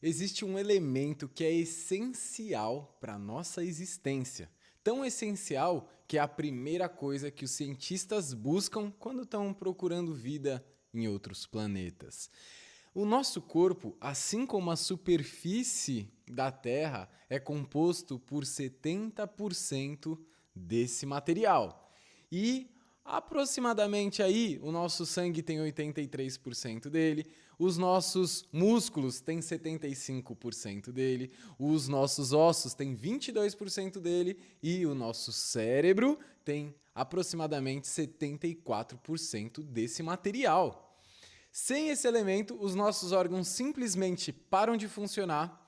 Existe um elemento que é essencial para a nossa existência. Tão essencial que é a primeira coisa que os cientistas buscam quando estão procurando vida em outros planetas. O nosso corpo, assim como a superfície da Terra, é composto por 70% desse material. E aproximadamente aí, o nosso sangue tem 83% dele, os nossos músculos têm 75% dele, os nossos ossos têm 22% dele e o nosso cérebro tem aproximadamente 74% desse material. Sem esse elemento, os nossos órgãos simplesmente param de funcionar,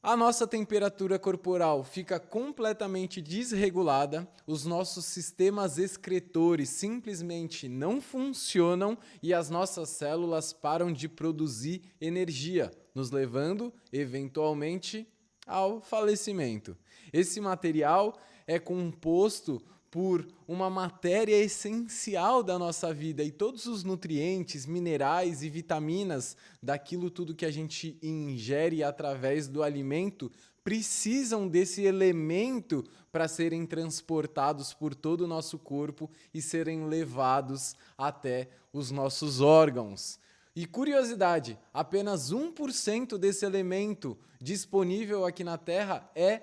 a nossa temperatura corporal fica completamente desregulada, os nossos sistemas excretores simplesmente não funcionam e as nossas células param de produzir energia, nos levando, eventualmente, ao falecimento. Esse material é composto por uma matéria essencial da nossa vida e todos os nutrientes, minerais e vitaminas daquilo tudo que a gente ingere através do alimento precisam desse elemento para serem transportados por todo o nosso corpo e serem levados até os nossos órgãos. E curiosidade, apenas 1% desse elemento disponível aqui na Terra é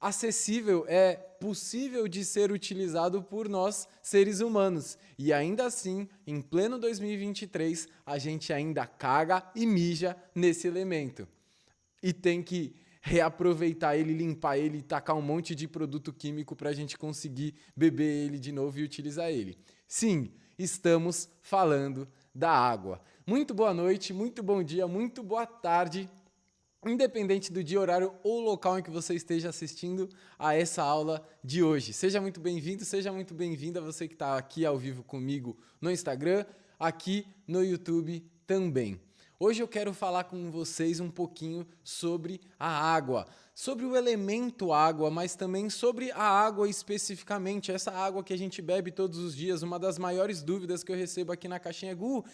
acessível, é possível de ser utilizado por nós, seres humanos. E ainda assim, em pleno 2023, a gente ainda caga e mija nesse elemento. E tem que reaproveitar ele, limpar ele e tacar um monte de produto químico para a gente conseguir beber ele de novo e utilizar ele. Sim, estamos falando da água. Muito boa noite, muito bom dia, muito boa tarde, independente do dia, horário ou local em que você esteja assistindo a essa aula de hoje. Seja muito bem-vindo, seja muito bem-vinda você que está aqui ao vivo comigo no Instagram, aqui no YouTube também. Hoje eu quero falar com vocês um pouquinho sobre a água, sobre o elemento água, mas também sobre a água especificamente, essa água que a gente bebe todos os dias. Uma das maiores dúvidas que eu recebo aqui na caixinha é: Gu,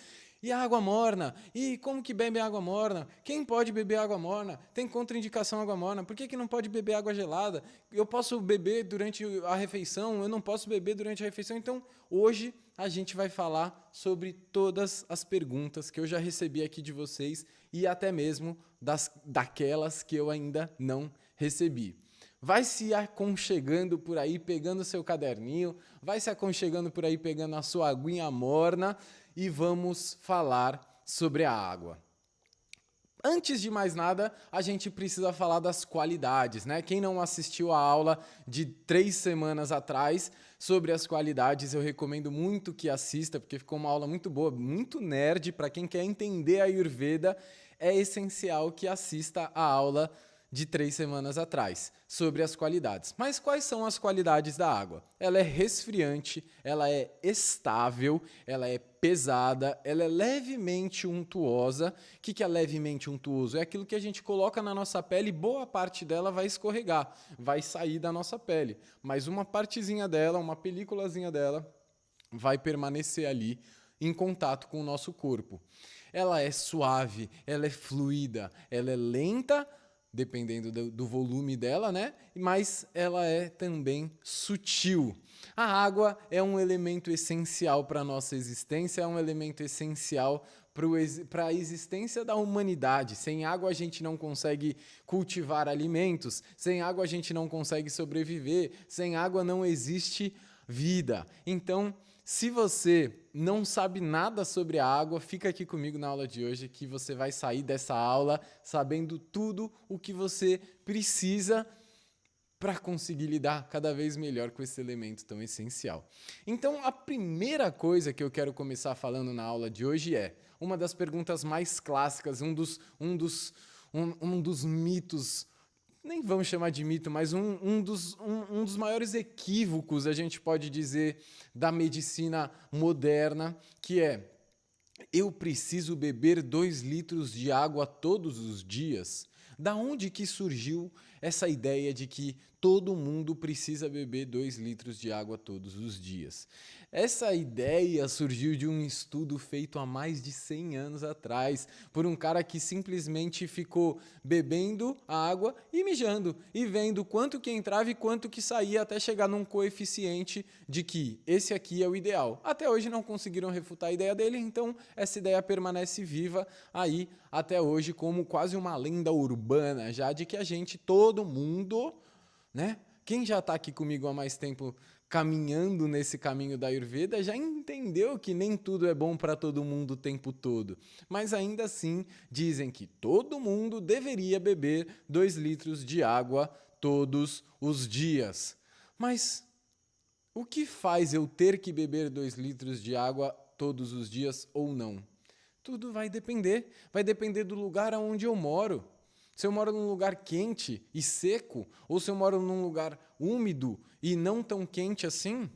e a água morna? E como que bebe água morna? Quem pode beber água morna? Tem contraindicação água morna? Por que não pode beber água gelada? Eu posso beber durante a refeição? Eu não posso beber durante a refeição? Então, hoje a gente vai falar sobre todas as perguntas que eu já recebi aqui de vocês e até mesmo daquelas que eu ainda não recebi. Vai se aconchegando por aí, pegando seu caderninho, vai se aconchegando por aí, pegando a sua aguinha morna e vamos falar sobre a água. Antes de mais nada, a gente precisa falar das qualidades, né? Quem não assistiu a aula de 3 semanas atrás sobre as qualidades, eu recomendo muito que assista, porque ficou uma aula muito boa, muito nerd. Para quem quer entender a Ayurveda, é essencial que assista a aula de 3 semanas atrás, sobre as qualidades. Mas quais são as qualidades da água? Ela é resfriante, ela é estável, ela é pesada, ela é levemente untuosa. O que é levemente untuoso? É aquilo que a gente coloca na nossa pele e boa parte dela vai escorregar, vai sair da nossa pele. Mas uma partezinha dela, uma películazinha dela, vai permanecer ali em contato com o nosso corpo. Ela é suave, ela é fluida, ela é lenta, dependendo do volume dela, né? Mas ela é também sutil. A água é um elemento essencial para a nossa existência, é um elemento essencial para a existência da humanidade. Sem água a gente não consegue cultivar alimentos, sem água a gente não consegue sobreviver, sem água não existe vida. Então, se você não sabe nada sobre a água, fica aqui comigo na aula de hoje que você vai sair dessa aula sabendo tudo o que você precisa para conseguir lidar cada vez melhor com esse elemento tão essencial. Então, a primeira coisa que eu quero começar falando na aula de hoje é uma das perguntas mais clássicas, um dos mitos, nem vamos chamar de mito, mas um dos maiores equívocos, a gente pode dizer, da medicina moderna, que é: eu preciso beber 2 litros de água todos os dias? Da onde que surgiu essa ideia de que todo mundo precisa beber 2 litros de água todos os dias. Essa ideia surgiu de um estudo feito há mais de 100 anos atrás, por um cara que simplesmente ficou bebendo a água e mijando, e vendo quanto que entrava e quanto que saía, até chegar num coeficiente de que esse aqui é o ideal. Até hoje não conseguiram refutar a ideia dele, então essa ideia permanece viva aí até hoje como quase uma lenda urbana, já de que a gente, todo mundo, né? Quem já está aqui comigo há mais tempo caminhando nesse caminho da Ayurveda já entendeu que nem tudo é bom para todo mundo o tempo todo. Mas ainda assim dizem que todo mundo deveria beber 2 litros de água todos os dias. Mas o que faz eu ter que beber 2 litros de água todos os dias ou não? Tudo vai depender do lugar onde eu moro. Se eu moro num lugar quente e seco, ou se eu moro num lugar úmido e não tão quente assim,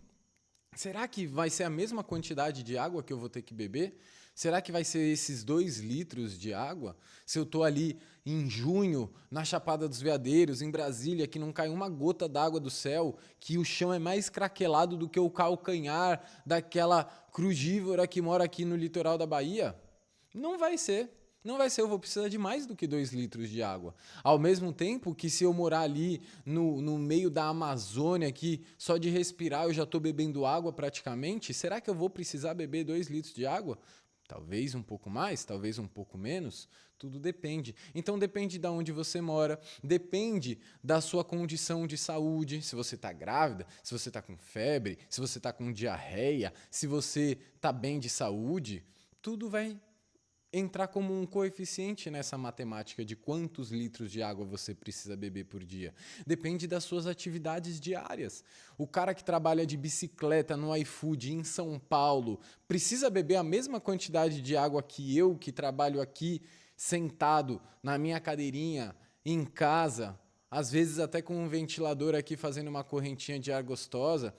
será que vai ser a mesma quantidade de água que eu vou ter que beber? Será que vai ser esses 2 litros de água? Se eu estou ali em junho, na Chapada dos Veadeiros, em Brasília, que não cai uma gota d'água do céu, que o chão é mais craquelado do que o calcanhar daquela crugívora que mora aqui no litoral da Bahia? Não vai ser. Não vai ser, eu vou precisar de mais do que 2 litros de água. Ao mesmo tempo que se eu morar ali no meio da Amazônia, que só de respirar eu já estou bebendo água praticamente, será que eu vou precisar beber 2 litros de água? Talvez um pouco mais, talvez um pouco menos, tudo depende. Então depende de onde você mora, depende da sua condição de saúde, se você está grávida, se você está com febre, se você está com diarreia, se você está bem de saúde, tudo vai entrar como um coeficiente nessa matemática de quantos litros de água você precisa beber por dia. Depende das suas atividades diárias. O cara que trabalha de bicicleta no iFood em São Paulo precisa beber a mesma quantidade de água que eu, que trabalho aqui sentado na minha cadeirinha em casa, às vezes até com um ventilador aqui fazendo uma correntinha de ar gostosa,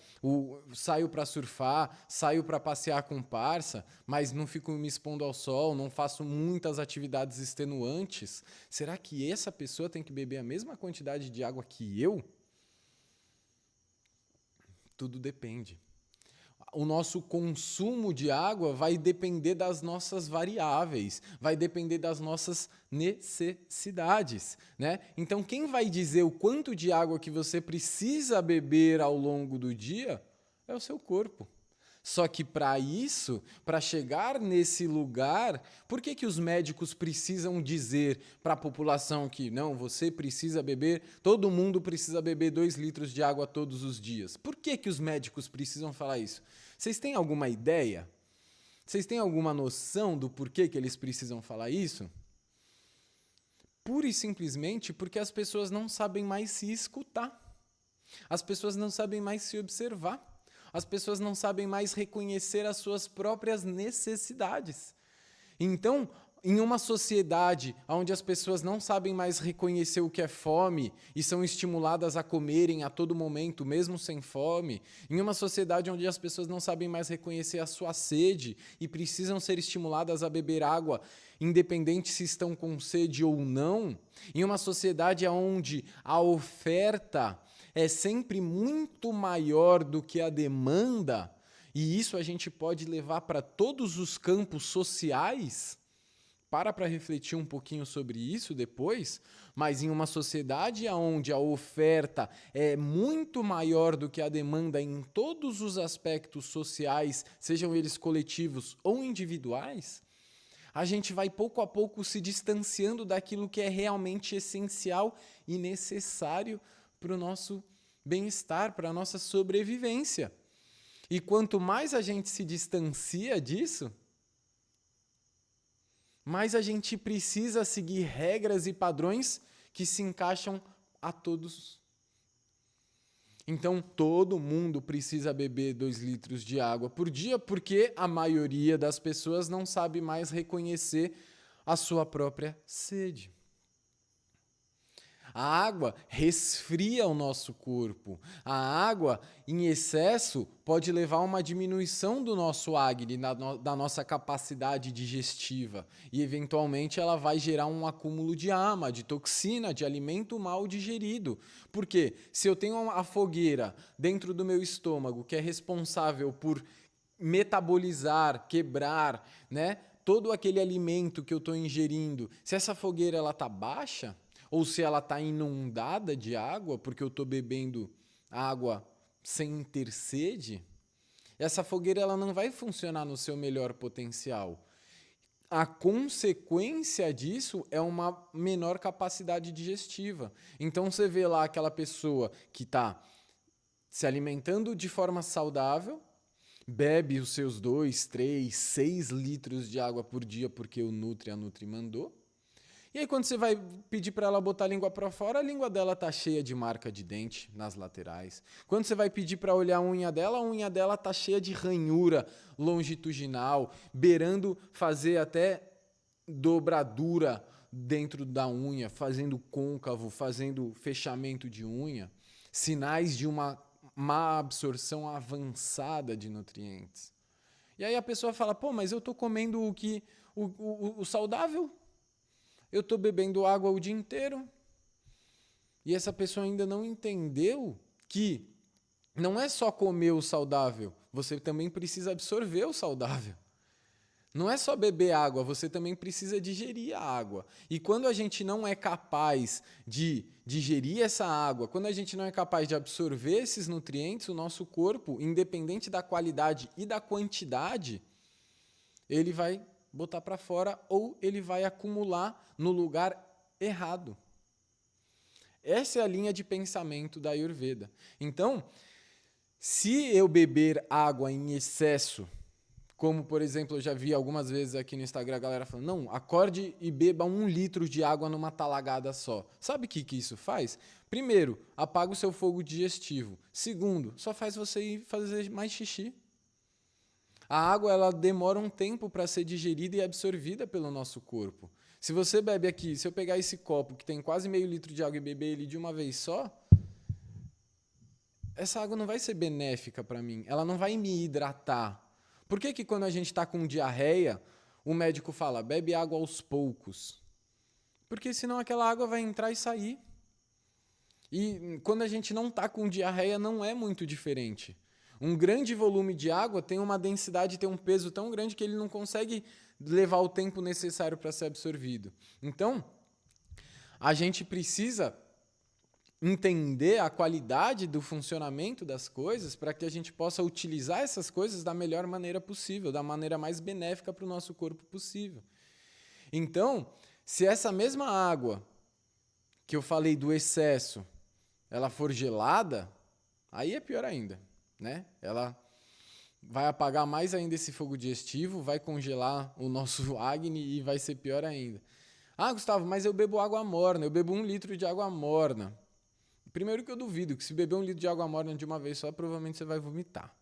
saio para surfar, saio para passear com parça, mas não fico me expondo ao sol, não faço muitas atividades extenuantes. Será que essa pessoa tem que beber a mesma quantidade de água que eu? Tudo depende. O nosso consumo de água vai depender das nossas variáveis, vai depender das nossas necessidades, né? Então, quem vai dizer o quanto de água que você precisa beber ao longo do dia é o seu corpo. Só que para isso, para chegar nesse lugar, por que que os médicos precisam dizer para a população que não, você precisa beber, todo mundo precisa beber 2 litros de água todos os dias? Por que que os médicos precisam falar isso? Vocês têm alguma ideia? Vocês têm alguma noção do porquê que eles precisam falar isso? Pura e simplesmente porque as pessoas não sabem mais se escutar. As pessoas não sabem mais se observar. As pessoas não sabem mais reconhecer as suas próprias necessidades. Então, em uma sociedade onde as pessoas não sabem mais reconhecer o que é fome e são estimuladas a comerem a todo momento, mesmo sem fome, em uma sociedade onde as pessoas não sabem mais reconhecer a sua sede e precisam ser estimuladas a beber água, independente se estão com sede ou não, em uma sociedade onde a oferta é sempre muito maior do que a demanda, e isso a gente pode levar para todos os campos sociais, para refletir um pouquinho sobre isso depois, mas em uma sociedade onde a oferta é muito maior do que a demanda em todos os aspectos sociais, sejam eles coletivos ou individuais, a gente vai pouco a pouco se distanciando daquilo que é realmente essencial e necessário para o nosso bem-estar, para a nossa sobrevivência. E quanto mais a gente se distancia disso, mais a gente precisa seguir regras e padrões que se encaixam a todos. Então, todo mundo precisa beber 2 litros de água por dia, porque a maioria das pessoas não sabe mais reconhecer a sua própria sede. A água resfria o nosso corpo. A água, em excesso, pode levar a uma diminuição do nosso Agni, da nossa capacidade digestiva. E, eventualmente, ela vai gerar um acúmulo de ama, de toxina, de alimento mal digerido. Por quê? Se eu tenho a fogueira dentro do meu estômago, que é responsável por metabolizar, quebrar, né, todo aquele alimento que eu estou ingerindo, se essa fogueira está baixa, ou se ela está inundada de água, porque eu estou bebendo água sem ter sede, essa fogueira ela não vai funcionar no seu melhor potencial. A consequência disso é uma menor capacidade digestiva. Então você vê lá aquela pessoa que está se alimentando de forma saudável, bebe os seus 2, 3, 6 litros de água por dia porque a Nutri mandou. E aí quando você vai pedir para ela botar a língua para fora, a língua dela tá cheia de marca de dente nas laterais. Quando você vai pedir para olhar a unha dela tá cheia de ranhura longitudinal, beirando fazer até dobradura dentro da unha, fazendo côncavo, fazendo fechamento de unha, sinais de uma má absorção avançada de nutrientes. E aí a pessoa fala, pô, mas eu tô comendo o saudável? Eu estou bebendo água o dia inteiro. E essa pessoa ainda não entendeu que não é só comer o saudável, você também precisa absorver o saudável. Não é só beber água, você também precisa digerir a água. E quando a gente não é capaz de digerir essa água, quando a gente não é capaz de absorver esses nutrientes, o nosso corpo, independente da qualidade e da quantidade, ele vai botar para fora ou ele vai acumular no lugar errado. Essa é a linha de pensamento da Ayurveda. Então, se eu beber água em excesso, como, por exemplo, eu já vi algumas vezes aqui no Instagram a galera falando, não, acorde e beba 1 litro de água numa talagada só. Sabe o que isso faz? Primeiro, apaga o seu fogo digestivo. Segundo, só faz você ir fazer mais xixi. A água ela demora um tempo para ser digerida e absorvida pelo nosso corpo. Se você bebe aqui, se eu pegar esse copo que tem quase meio litro de água e beber ele de uma vez só, essa água não vai ser benéfica para mim, ela não vai me hidratar. Por que quando a gente está com diarreia, o médico fala, bebe água aos poucos? Porque senão aquela água vai entrar e sair. E quando a gente não está com diarreia, não é muito diferente. Um grande volume de água tem uma densidade, tem um peso tão grande que ele não consegue levar o tempo necessário para ser absorvido. Então, a gente precisa entender a qualidade do funcionamento das coisas para que a gente possa utilizar essas coisas da melhor maneira possível, da maneira mais benéfica para o nosso corpo possível. Então, se essa mesma água que eu falei do excesso, ela for gelada, aí é pior ainda. Né? Ela vai apagar mais ainda esse fogo digestivo, vai congelar o nosso Agni e vai ser pior ainda. Ah, Gustavo, mas eu bebo água morna, eu bebo 1 litro de água morna. Primeiro que eu duvido que se beber 1 litro de água morna de uma vez só, provavelmente você vai vomitar.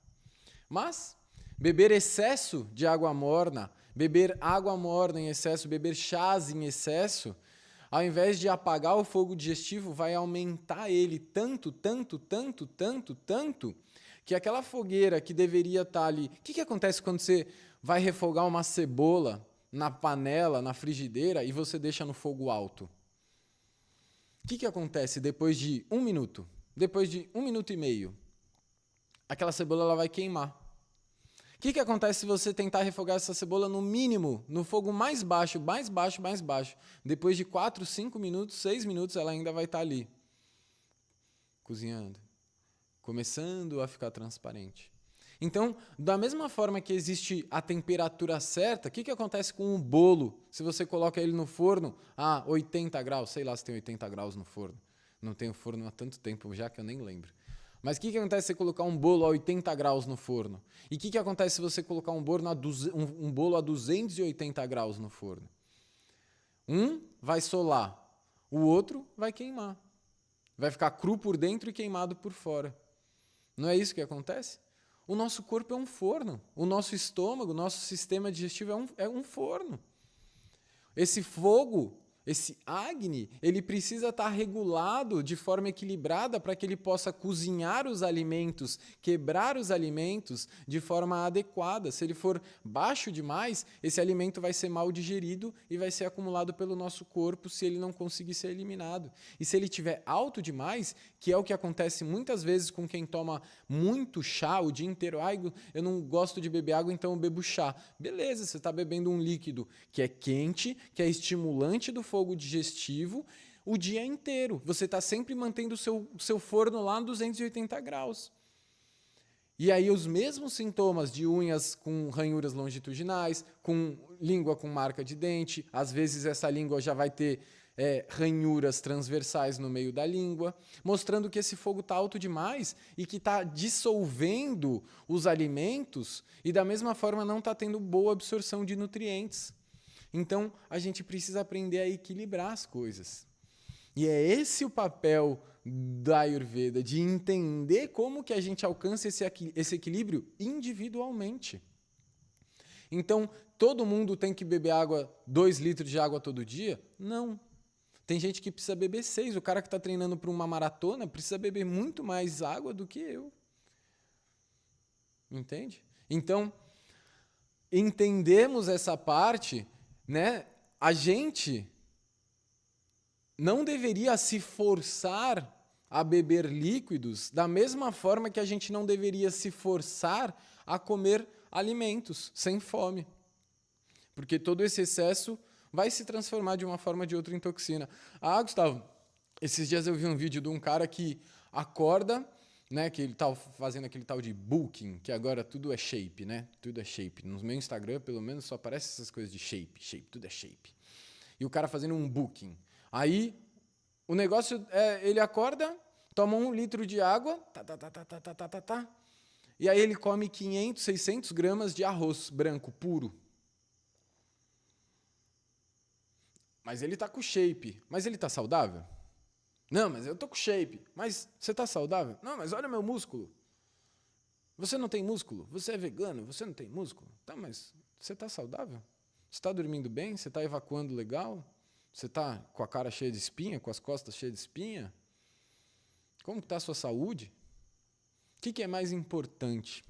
Mas beber excesso de água morna, beber água morna em excesso, beber chás em excesso, ao invés de apagar o fogo digestivo, vai aumentar ele tanto, que aquela fogueira que deveria estar ali... O que acontece quando você vai refogar uma cebola na panela, na frigideira, e você deixa no fogo alto? O que acontece depois de 1 minuto? Depois de 1 minuto e meio? Aquela cebola ela vai queimar. O que acontece se você tentar refogar essa cebola no mínimo, no fogo mais baixo? Depois de 4, 5 minutos, 6 minutos, ela ainda vai estar ali, cozinhando, começando a ficar transparente. Então, da mesma forma que existe a temperatura certa, o que acontece com um bolo se você coloca ele no forno a 80 graus? Sei lá se tem 80 graus no forno. Não tenho forno há tanto tempo já que eu nem lembro. Mas o que acontece se você colocar um bolo a 80 graus no forno? E o que acontece se você colocar um bolo a 280 graus no forno? Um vai solar, o outro vai queimar. Vai ficar cru por dentro e queimado por fora. Não é isso que acontece? O nosso corpo é um forno. O nosso estômago, o nosso sistema digestivo é um forno. Esse fogo, esse Agni, ele precisa estar regulado de forma equilibrada para que ele possa cozinhar os alimentos, quebrar os alimentos de forma adequada. Se ele for baixo demais, esse alimento vai ser mal digerido e vai ser acumulado pelo nosso corpo se ele não conseguir ser eliminado. E se ele estiver alto demais, que é o que acontece muitas vezes com quem toma muito chá o dia inteiro, eu não gosto de beber água, então eu bebo chá. Beleza, você está bebendo um líquido que é quente, que é estimulante do fogo digestivo o dia inteiro. Você está sempre mantendo o seu forno lá a 280 graus. E aí os mesmos sintomas de unhas com ranhuras longitudinais, com língua com marca de dente, às vezes essa língua já vai ter ranhuras transversais no meio da língua, mostrando que esse fogo está alto demais e que está dissolvendo os alimentos e da mesma forma não está tendo boa absorção de nutrientes. Então, a gente precisa aprender a equilibrar as coisas. E é esse o papel da Ayurveda, de entender como que a gente alcança esse equilíbrio individualmente. Então, todo mundo tem que beber 2 litros de água todo dia? Não. Tem gente que precisa beber 6. O cara que está treinando para uma maratona precisa beber muito mais água do que eu. Entende? Então, entendemos essa parte, né? A gente não deveria se forçar a beber líquidos da mesma forma que a gente não deveria se forçar a comer alimentos sem fome. Porque todo esse excesso vai se transformar de uma forma ou de outra em toxina. Gustavo, esses dias eu vi um vídeo de um cara que acorda, né, que ele tá fazendo aquele tal de bulking, que agora tudo é shape, né? Tudo é shape. No meu Instagram, pelo menos, só aparece essas coisas de shape, tudo é shape. E o cara fazendo um bulking. Aí, o negócio é, ele acorda, toma 1 litro de água, e aí ele come 500, 600 gramas de arroz branco, puro. Mas ele tá com shape. Mas ele tá saudável? Não, mas eu tô com shape. Mas você tá saudável? Não, mas olha meu músculo. Você não tem músculo? Você é vegano? Você não tem músculo? Tá, mas você tá saudável? Você tá dormindo bem? Você tá evacuando legal? Você tá com a cara cheia de espinha? Com as costas cheias de espinha? Como que tá a sua saúde? O que é mais importante?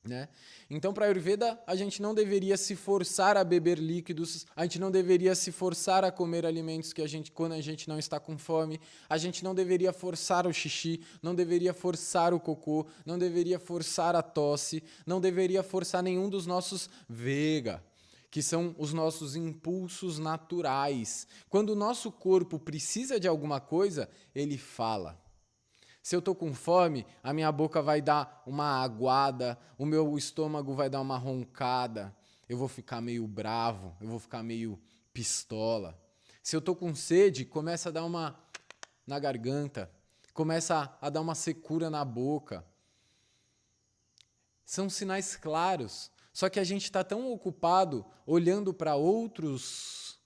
Né? Então, para a Ayurveda, a gente não deveria se forçar a beber líquidos, a gente não deveria se forçar a comer alimentos quando a gente não está com fome, a gente não deveria forçar o xixi, não deveria forçar o cocô, não deveria forçar a tosse, não deveria forçar nenhum dos nossos vega, que são os nossos impulsos naturais. Quando o nosso corpo precisa de alguma coisa, ele fala. Se eu estou com fome, a minha boca vai dar uma aguada, o meu estômago vai dar uma roncada, eu vou ficar meio bravo, eu vou ficar meio pistola. Se eu estou com sede, começa a dar uma na garganta, começa a dar uma secura na boca. São sinais claros, só que a gente está tão ocupado olhando para outros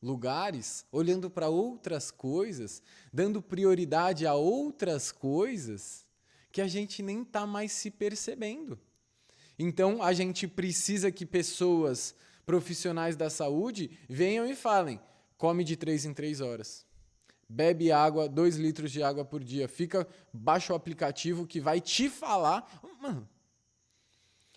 lugares, olhando para outras coisas, dando prioridade a outras coisas, que a gente nem está mais se percebendo. Então, a gente precisa que pessoas profissionais da saúde venham e falem, come de 3 em 3 horas. Bebe água, 2 litros de água por dia. Baixa o aplicativo que vai te falar... Mano,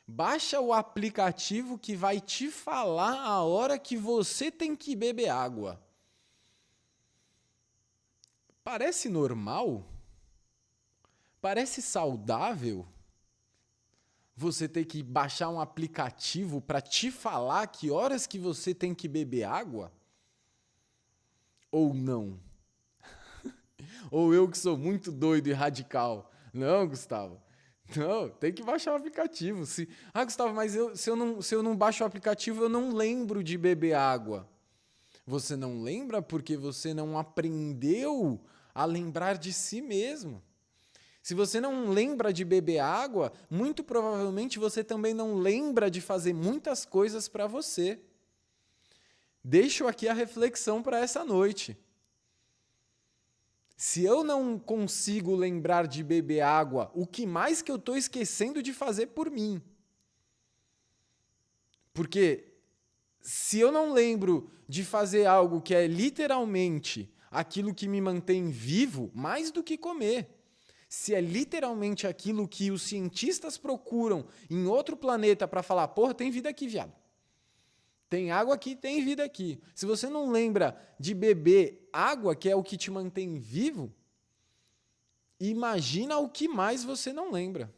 baixa o aplicativo que vai te falar a hora que você tem que beber água. Parece normal? Parece saudável? Você ter que baixar um aplicativo para te falar que horas que você tem que beber água? Ou não? Ou eu que sou muito doido e radical? Não, Gustavo. Não, tem que baixar o aplicativo. Gustavo, mas se eu não baixo o aplicativo, eu não lembro de beber água. Você não lembra porque você não aprendeu a lembrar de si mesmo. Se você não lembra de beber água, muito provavelmente você também não lembra de fazer muitas coisas para você. Deixo aqui a reflexão para essa noite. Se eu não consigo lembrar de beber água, o que mais que eu estou esquecendo de fazer por mim? Porque Se eu não lembro de fazer algo que é literalmente aquilo que me mantém vivo, mais do que comer, se é literalmente aquilo que os cientistas procuram em outro planeta para falar, porra, tem vida aqui, viado. Tem água aqui, tem vida aqui. Se você não lembra de beber água, que é o que te mantém vivo, imagina o que mais você não lembra.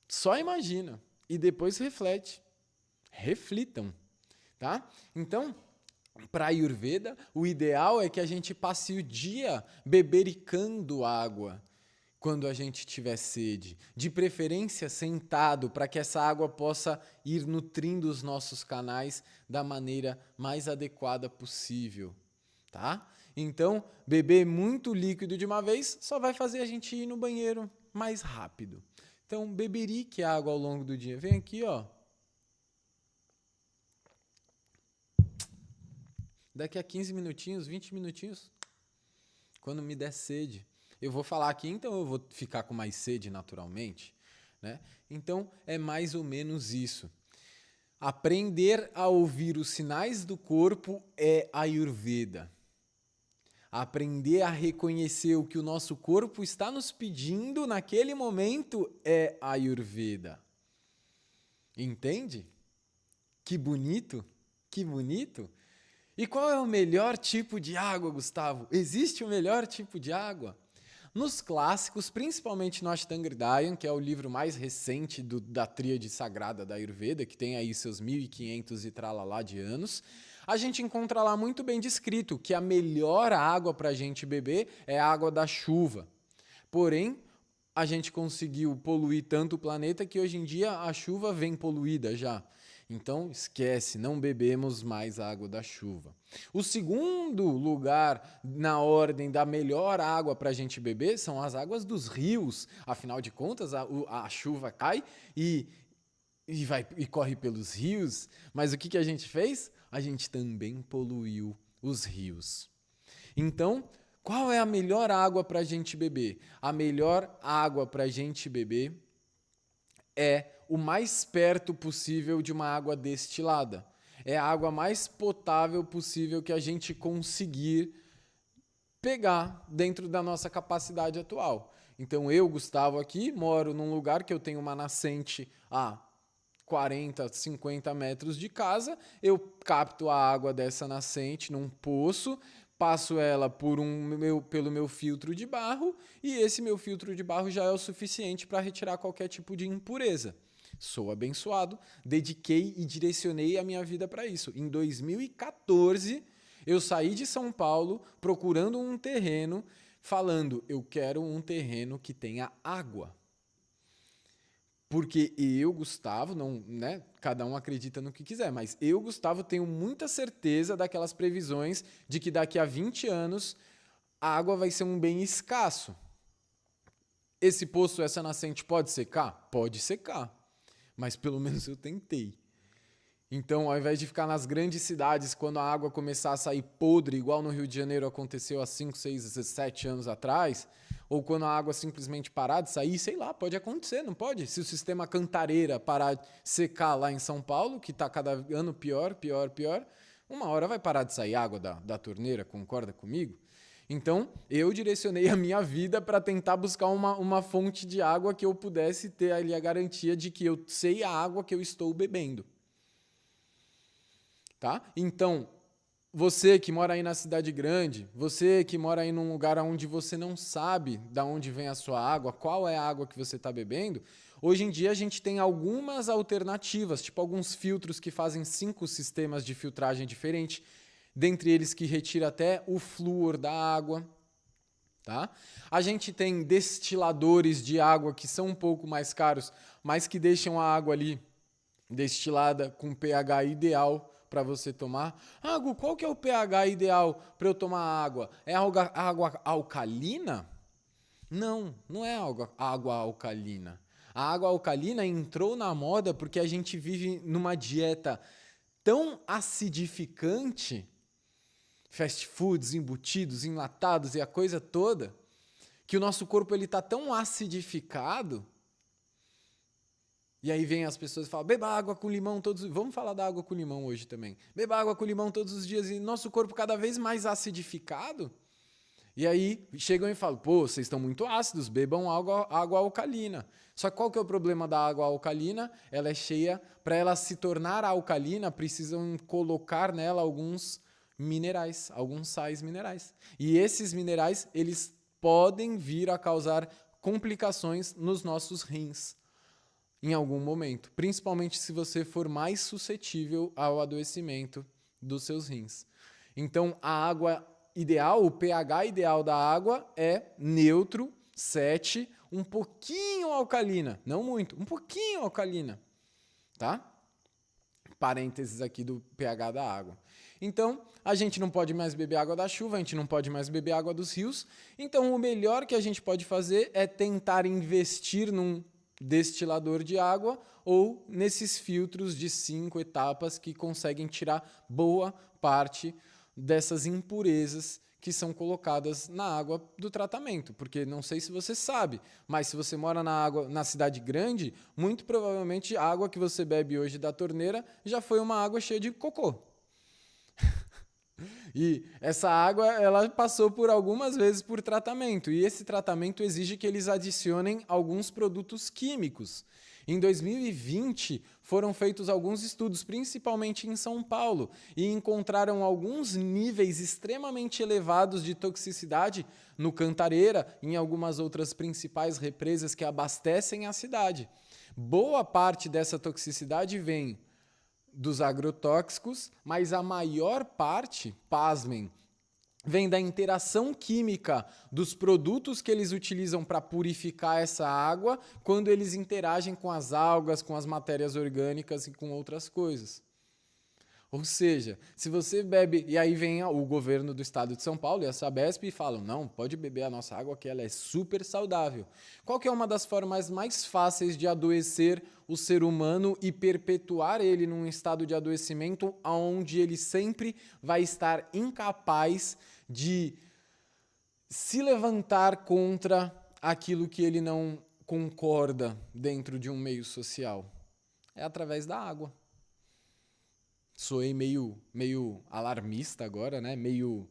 Só imagina e depois reflete. Reflitam, tá? Então, para a Ayurveda, o ideal é que a gente passe o dia bebericando água quando a gente tiver sede, de preferência sentado, para que essa água possa ir nutrindo os nossos canais da maneira mais adequada possível, tá? Então, beber muito líquido de uma vez só vai fazer a gente ir no banheiro mais rápido. Então, beberique água ao longo do dia. Vem aqui, ó. Daqui a 15 minutinhos, 20 minutinhos, quando me der sede. Eu vou falar aqui, então eu vou ficar com mais sede naturalmente, né? Então, é mais ou menos isso. Aprender a ouvir os sinais do corpo é Ayurveda. Aprender a reconhecer o que o nosso corpo está nos pedindo naquele momento é Ayurveda. Entende? Que bonito? Que bonito? E qual é o melhor tipo de água, Gustavo? Existe o melhor tipo de água? Nos clássicos, principalmente no Ashtanga Hridayam, que é o livro mais recente da tríade sagrada da Ayurveda, que tem aí seus 1500 e tralalá de anos, a gente encontra lá muito bem descrito que a melhor água para a gente beber é a água da chuva. Porém, a gente conseguiu poluir tanto o planeta que hoje em dia a chuva vem poluída já. Então, esquece, não bebemos mais água da chuva. O segundo lugar na ordem da melhor água para a gente beber são as águas dos rios. Afinal de contas, a chuva cai e corre pelos rios. Mas o que a gente fez? A gente também poluiu os rios. Então, qual é a melhor água para a gente beber? A melhor água para a gente beber é o mais perto possível de uma água destilada. É a água mais potável possível que a gente conseguir pegar dentro da nossa capacidade atual. Então eu, Gustavo, aqui moro num lugar que eu tenho uma nascente a 40, 50 metros de casa, eu capto a água dessa nascente num poço, passo ela pelo meu filtro de barro e esse meu filtro de barro já é o suficiente para retirar qualquer tipo de impureza. Sou abençoado, dediquei e direcionei a minha vida para isso. Em 2014, eu saí de São Paulo procurando um terreno, falando, eu quero um terreno que tenha água. Porque eu, Gustavo, não, né? Cada um acredita no que quiser, mas eu, Gustavo, tenho muita certeza daquelas previsões de que daqui a 20 anos a água vai ser um bem escasso. Esse poço, essa nascente pode secar? Pode secar. Mas pelo menos eu tentei. Então, ao invés de ficar nas grandes cidades, quando a água começar a sair podre, igual no Rio de Janeiro aconteceu há 5, 6, 7 anos atrás, ou quando a água simplesmente parar de sair, sei lá, pode acontecer, não pode? Se o sistema Cantareira parar de secar lá em São Paulo, que está cada ano pior, pior, pior, uma hora vai parar de sair água da torneira, concorda comigo? Então, eu direcionei a minha vida para tentar buscar uma fonte de água que eu pudesse ter ali a garantia de que eu sei a água que eu estou bebendo. Tá? Então, você que mora aí na cidade grande, você que mora aí num lugar onde você não sabe de onde vem a sua água, qual é a água que você está bebendo, hoje em dia a gente tem algumas alternativas, tipo alguns filtros que fazem 5 sistemas de filtragem diferentes, dentre eles que retira até o flúor da água. Tá? A gente tem destiladores de água que são um pouco mais caros, mas que deixam a água ali destilada com pH ideal para você tomar. Ah, Gu, qual que é o pH ideal para eu tomar água? É água alcalina? Não, não é água alcalina. A água alcalina entrou na moda porque a gente vive numa dieta tão acidificante, fast foods, embutidos, enlatados e a coisa toda, que o nosso corpo está tão acidificado E aí vem as pessoas e falam, beba água com limão todos os dias. Vamos falar da água com limão hoje também. Beba água com limão todos os dias e nosso corpo cada vez mais acidificado. E aí chegam e falam, pô, vocês estão muito ácidos, bebam água alcalina. Só que qual que é o problema da água alcalina? Ela é cheia, para ela se tornar alcalina, precisam colocar nela alguns minerais, alguns sais minerais. E esses minerais, eles podem vir a causar complicações nos nossos rins em algum momento, principalmente se você for mais suscetível ao adoecimento dos seus rins. Então, a água ideal, o pH ideal da água é neutro, 7, um pouquinho alcalina, não muito, um pouquinho alcalina, tá? Parênteses aqui do pH da água. Então, a gente não pode mais beber água da chuva, a gente não pode mais beber água dos rios. Então, o melhor que a gente pode fazer é tentar investir num destilador de água ou nesses filtros de 5 etapas que conseguem tirar boa parte dessas impurezas que são colocadas na água do tratamento. Porque não sei se você sabe, mas se você mora na cidade grande, muito provavelmente a água que você bebe hoje da torneira já foi uma água cheia de cocô. E essa água, ela passou por algumas vezes por tratamento, e esse tratamento exige que eles adicionem alguns produtos químicos. Em 2020, foram feitos alguns estudos, principalmente em São Paulo, e encontraram alguns níveis extremamente elevados de toxicidade no Cantareira e em algumas outras principais represas que abastecem a cidade. Boa parte dessa toxicidade vem dos agrotóxicos, mas a maior parte, pasmem, vem da interação química dos produtos que eles utilizam para purificar essa água quando eles interagem com as algas, com as matérias orgânicas e com outras coisas. Ou seja, se você bebe, e aí vem o governo do estado de São Paulo e a Sabesp e falam, não, pode beber a nossa água que ela é super saudável. Qual que é uma das formas mais fáceis de adoecer o ser humano e perpetuar ele num estado de adoecimento onde ele sempre vai estar incapaz de se levantar contra aquilo que ele não concorda dentro de um meio social? É através da água. Soei meio alarmista agora, né? Meio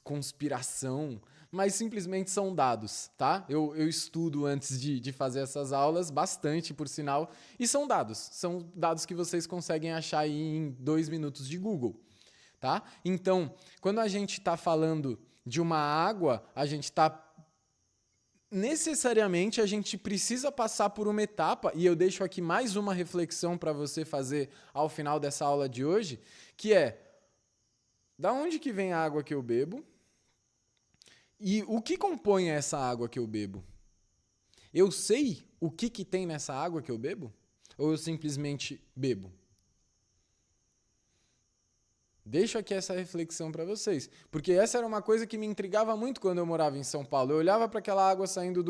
conspiração, mas simplesmente são dados, tá? Eu estudo antes de fazer essas aulas, bastante, por sinal, e são dados que vocês conseguem achar aí em 2 minutos de Google, tá? Então, quando a gente está falando de uma água, necessariamente a gente precisa passar por uma etapa, e eu deixo aqui mais uma reflexão para você fazer ao final dessa aula de hoje, que é, da onde que vem a água que eu bebo? E o que compõe essa água que eu bebo? Eu sei o que tem nessa água que eu bebo? Ou eu simplesmente bebo? Deixo aqui essa reflexão para vocês, porque essa era uma coisa que me intrigava muito quando eu morava em São Paulo. Eu olhava para aquela água saindo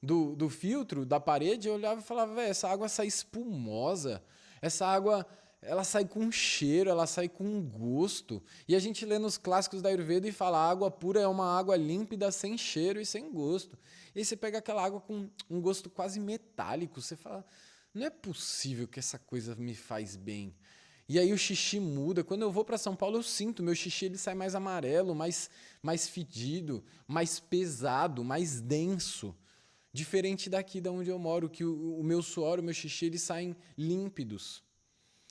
do filtro, da parede, eu olhava e falava, velho, essa água sai espumosa, essa água ela sai com cheiro, ela sai com gosto. E a gente lê nos clássicos da Ayurveda e fala, a água pura é uma água límpida, sem cheiro e sem gosto. E aí você pega aquela água com um gosto quase metálico, você fala, não é possível que essa coisa me faz bem. E aí o xixi muda. Quando eu vou para São Paulo, eu sinto, meu xixi ele sai mais amarelo, mais fedido, mais pesado, mais denso. Diferente daqui de onde eu moro, que o meu suor, o meu xixi, eles saem límpidos.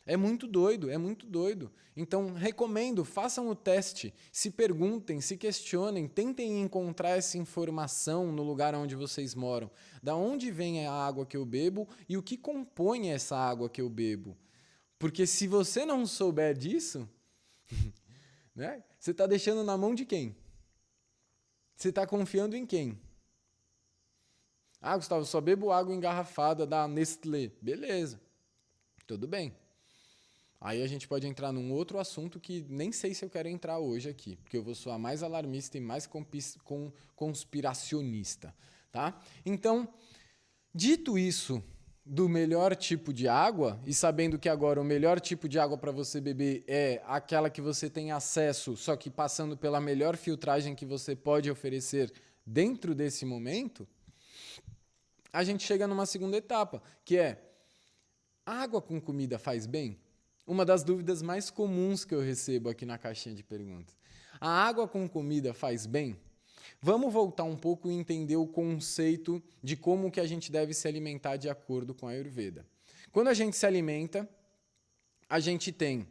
É muito doido, é muito doido. Então, recomendo, façam o teste, se perguntem, se questionem, tentem encontrar essa informação no lugar onde vocês moram. Da onde vem a água que eu bebo e o que compõe essa água que eu bebo. Porque se você não souber disso, né, você está deixando na mão de quem? Você está confiando em quem? Ah, Gustavo, só bebo água engarrafada da Nestlé. Beleza, tudo bem. Aí a gente pode entrar num outro assunto que nem sei se eu quero entrar hoje aqui, porque eu vou soar mais alarmista e mais conspiracionista, tá? Então, dito isso, do melhor tipo de água, e sabendo que agora o melhor tipo de água para você beber é aquela que você tem acesso, só que passando pela melhor filtragem que você pode oferecer dentro desse momento, a gente chega numa segunda etapa, que é: água com comida faz bem? Uma das dúvidas mais comuns que eu recebo aqui na caixinha de perguntas. A água com comida faz bem? Vamos voltar um pouco e entender o conceito de como que a gente deve se alimentar de acordo com a Ayurveda. Quando a gente se alimenta, a gente tem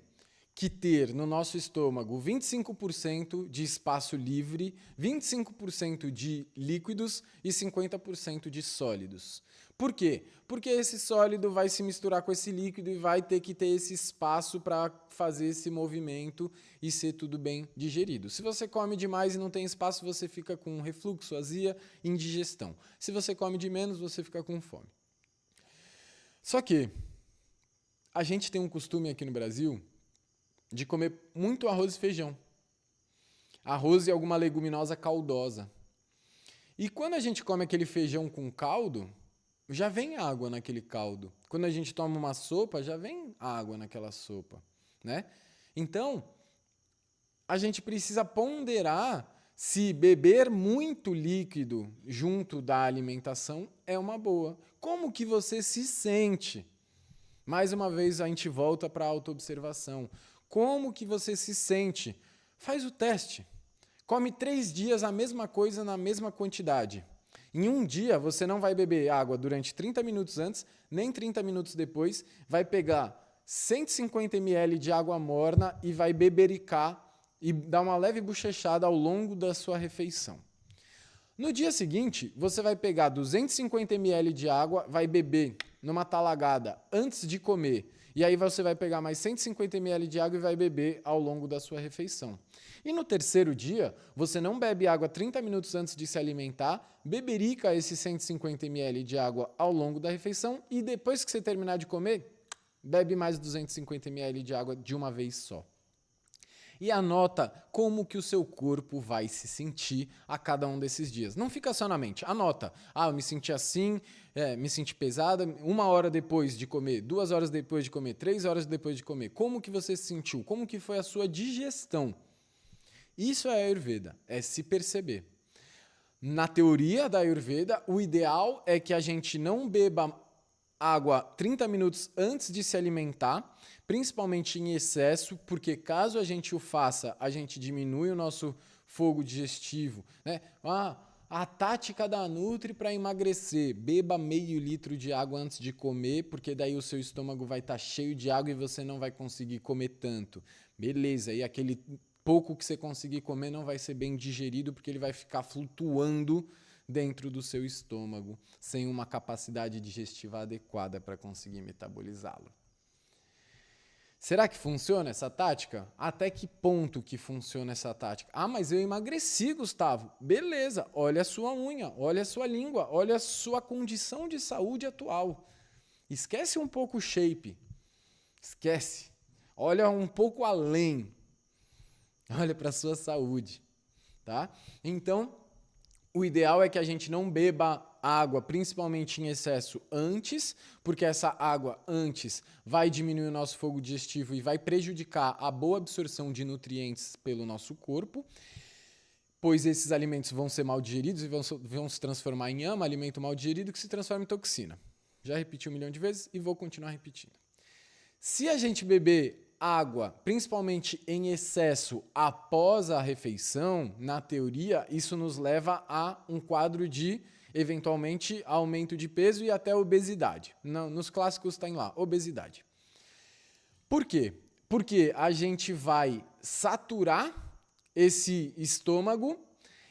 que ter no nosso estômago 25% de espaço livre, 25% de líquidos e 50% de sólidos. Por quê? Porque esse sólido vai se misturar com esse líquido e vai ter que ter esse espaço para fazer esse movimento e ser tudo bem digerido. Se você come demais e não tem espaço, você fica com refluxo, azia, indigestão. Se você come de menos, você fica com fome. Só que a gente tem um costume aqui no Brasil de comer muito arroz e feijão. Arroz e alguma leguminosa caldosa. E quando a gente come aquele feijão com caldo, já vem água naquele caldo. Quando a gente toma uma sopa, já vem água naquela sopa, né? Então, a gente precisa ponderar se beber muito líquido junto da alimentação é uma boa. Como que você se sente? Mais uma vez, a gente volta para a autoobservação. Como que você se sente? Faz o teste. Come 3 dias a mesma coisa na mesma quantidade. Em um dia, você não vai beber água durante 30 minutos antes, nem 30 minutos depois. Vai pegar 150 ml de água morna e vai bebericar e dar uma leve bochechada ao longo da sua refeição. No dia seguinte, você vai pegar 250 ml de água, vai beber numa talagada antes de comer. E aí você vai pegar mais 150 ml de água e vai beber ao longo da sua refeição. E no terceiro dia, você não bebe água 30 minutos antes de se alimentar, beberica esses 150 ml de água ao longo da refeição e depois que você terminar de comer, bebe mais 250 ml de água de uma vez só. E anota como que o seu corpo vai se sentir a cada um desses dias. Não fica só na mente, anota. Eu me senti assim, me senti pesada, 1 hora depois de comer, 2 horas depois de comer, 3 horas depois de comer. Como que você se sentiu? Como que foi a sua digestão? Isso é Ayurveda, é se perceber. Na teoria da Ayurveda, o ideal é que a gente não beba água 30 minutos antes de se alimentar, principalmente em excesso, porque caso a gente o faça, a gente diminui o nosso fogo digestivo, né? A tática da Nutri para emagrecer: beba meio litro de água antes de comer, porque daí o seu estômago vai estar cheio de água e você não vai conseguir comer tanto. Beleza, e aquele pouco que você conseguir comer não vai ser bem digerido, porque ele vai ficar flutuando dentro do seu estômago, sem uma capacidade digestiva adequada para conseguir metabolizá-lo. Será que funciona essa tática? Até que ponto que funciona essa tática? Mas eu emagreci, Gustavo. Beleza, olha a sua unha, olha a sua língua, olha a sua condição de saúde atual. Esquece um pouco o shape. Esquece. Olha um pouco além. Olha para a sua saúde, tá? Então, o ideal é que a gente não beba água, principalmente em excesso, antes, porque essa água antes vai diminuir o nosso fogo digestivo e vai prejudicar a boa absorção de nutrientes pelo nosso corpo, pois esses alimentos vão ser mal digeridos e vão se transformar em ama, alimento mal digerido que se transforma em toxina. Já repeti 1 milhão de vezes e vou continuar repetindo. Se a gente beber água, principalmente em excesso, após a refeição, na teoria, isso nos leva a um quadro de, eventualmente, aumento de peso e até obesidade. Nos clássicos está lá, obesidade. Por quê? Porque a gente vai saturar esse estômago,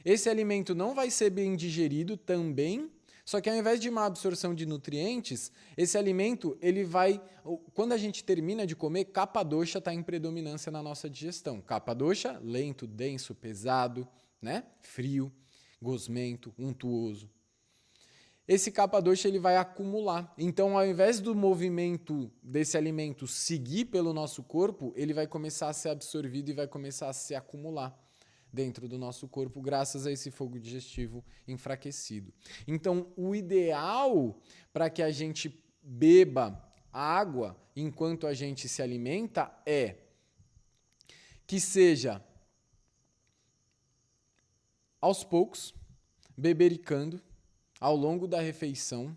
esse alimento não vai ser bem digerido também. Só que ao invés de uma absorção de nutrientes, esse alimento, quando a gente termina de comer, Kapha dosha está em predominância na nossa digestão. Kapha dosha, lento, denso, pesado, né? Frio, gosmento, untuoso. Esse Kapha dosha ele vai acumular. Então, ao invés do movimento desse alimento seguir pelo nosso corpo, ele vai começar a ser absorvido e vai começar a se acumular dentro do nosso corpo, graças a esse fogo digestivo enfraquecido. Então, o ideal para que a gente beba água enquanto a gente se alimenta é que seja aos poucos, bebericando, ao longo da refeição,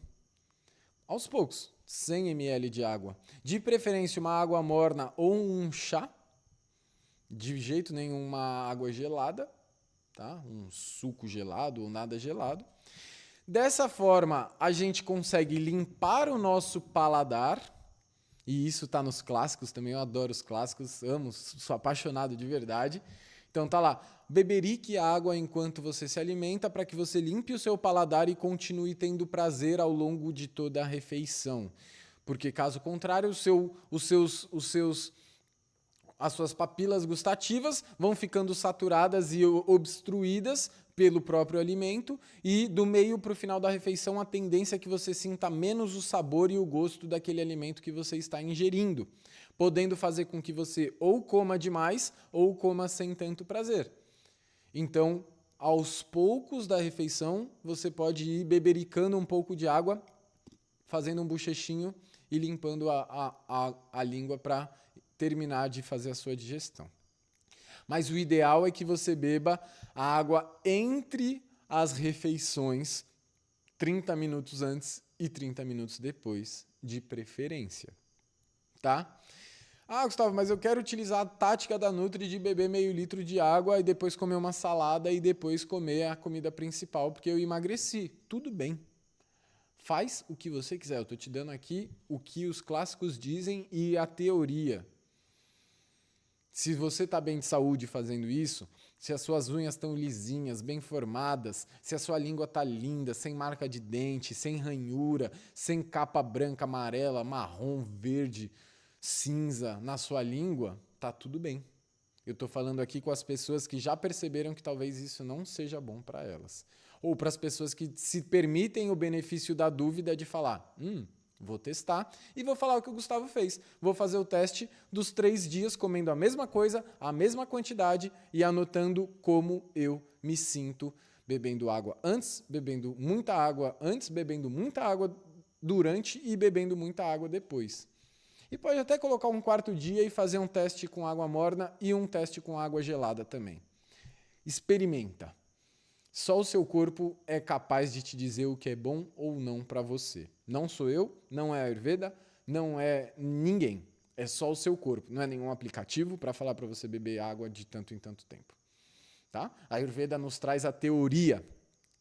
aos poucos, 100 ml de água. De preferência, uma água morna ou um chá. De jeito nenhum uma água gelada, tá? Um suco gelado ou nada gelado. Dessa forma, a gente consegue limpar o nosso paladar, e isso está nos clássicos também, eu adoro os clássicos, amo, sou apaixonado de verdade. Então tá lá, beberique água enquanto você se alimenta para que você limpe o seu paladar e continue tendo prazer ao longo de toda a refeição. Porque caso contrário, as suas papilas gustativas vão ficando saturadas e obstruídas pelo próprio alimento, e do meio para o final da refeição a tendência é que você sinta menos o sabor e o gosto daquele alimento que você está ingerindo, podendo fazer com que você ou coma demais ou coma sem tanto prazer. Então, aos poucos da refeição, você pode ir bebericando um pouco de água, fazendo um bochechinho e limpando a língua para terminar de fazer a sua digestão. Mas o ideal é que você beba a água entre as refeições, 30 minutos antes e 30 minutos depois, de preferência. Tá? Ah, Gustavo, mas eu quero utilizar a tática da Nutri de beber meio litro de água e depois comer uma salada e depois comer a comida principal, porque eu emagreci. Tudo bem. Faz o que você quiser. Eu estou te dando aqui o que os clássicos dizem e a teoria. Se você está bem de saúde fazendo isso, se as suas unhas estão lisinhas, bem formadas, se a sua língua está linda, sem marca de dente, sem ranhura, sem capa branca, amarela, marrom, verde, cinza na sua língua, tá tudo bem. Eu estou falando aqui com as pessoas que já perceberam que talvez isso não seja bom para elas. Ou para as pessoas que se permitem o benefício da dúvida de falar, vou testar e vou falar o que o Gustavo fez. Vou fazer o teste dos 3 dias comendo a mesma coisa, a mesma quantidade e anotando como eu me sinto bebendo água antes, bebendo muita água antes, bebendo muita água durante e bebendo muita água depois. E pode até colocar um 4º dia e fazer um teste com água morna e um teste com água gelada também. Experimenta. Só o seu corpo é capaz de te dizer o que é bom ou não para você. Não sou eu, não é a Ayurveda, não é ninguém. É só o seu corpo. Não é nenhum aplicativo para falar para você beber água de tanto em tanto tempo. Tá? A Ayurveda nos traz a teoria.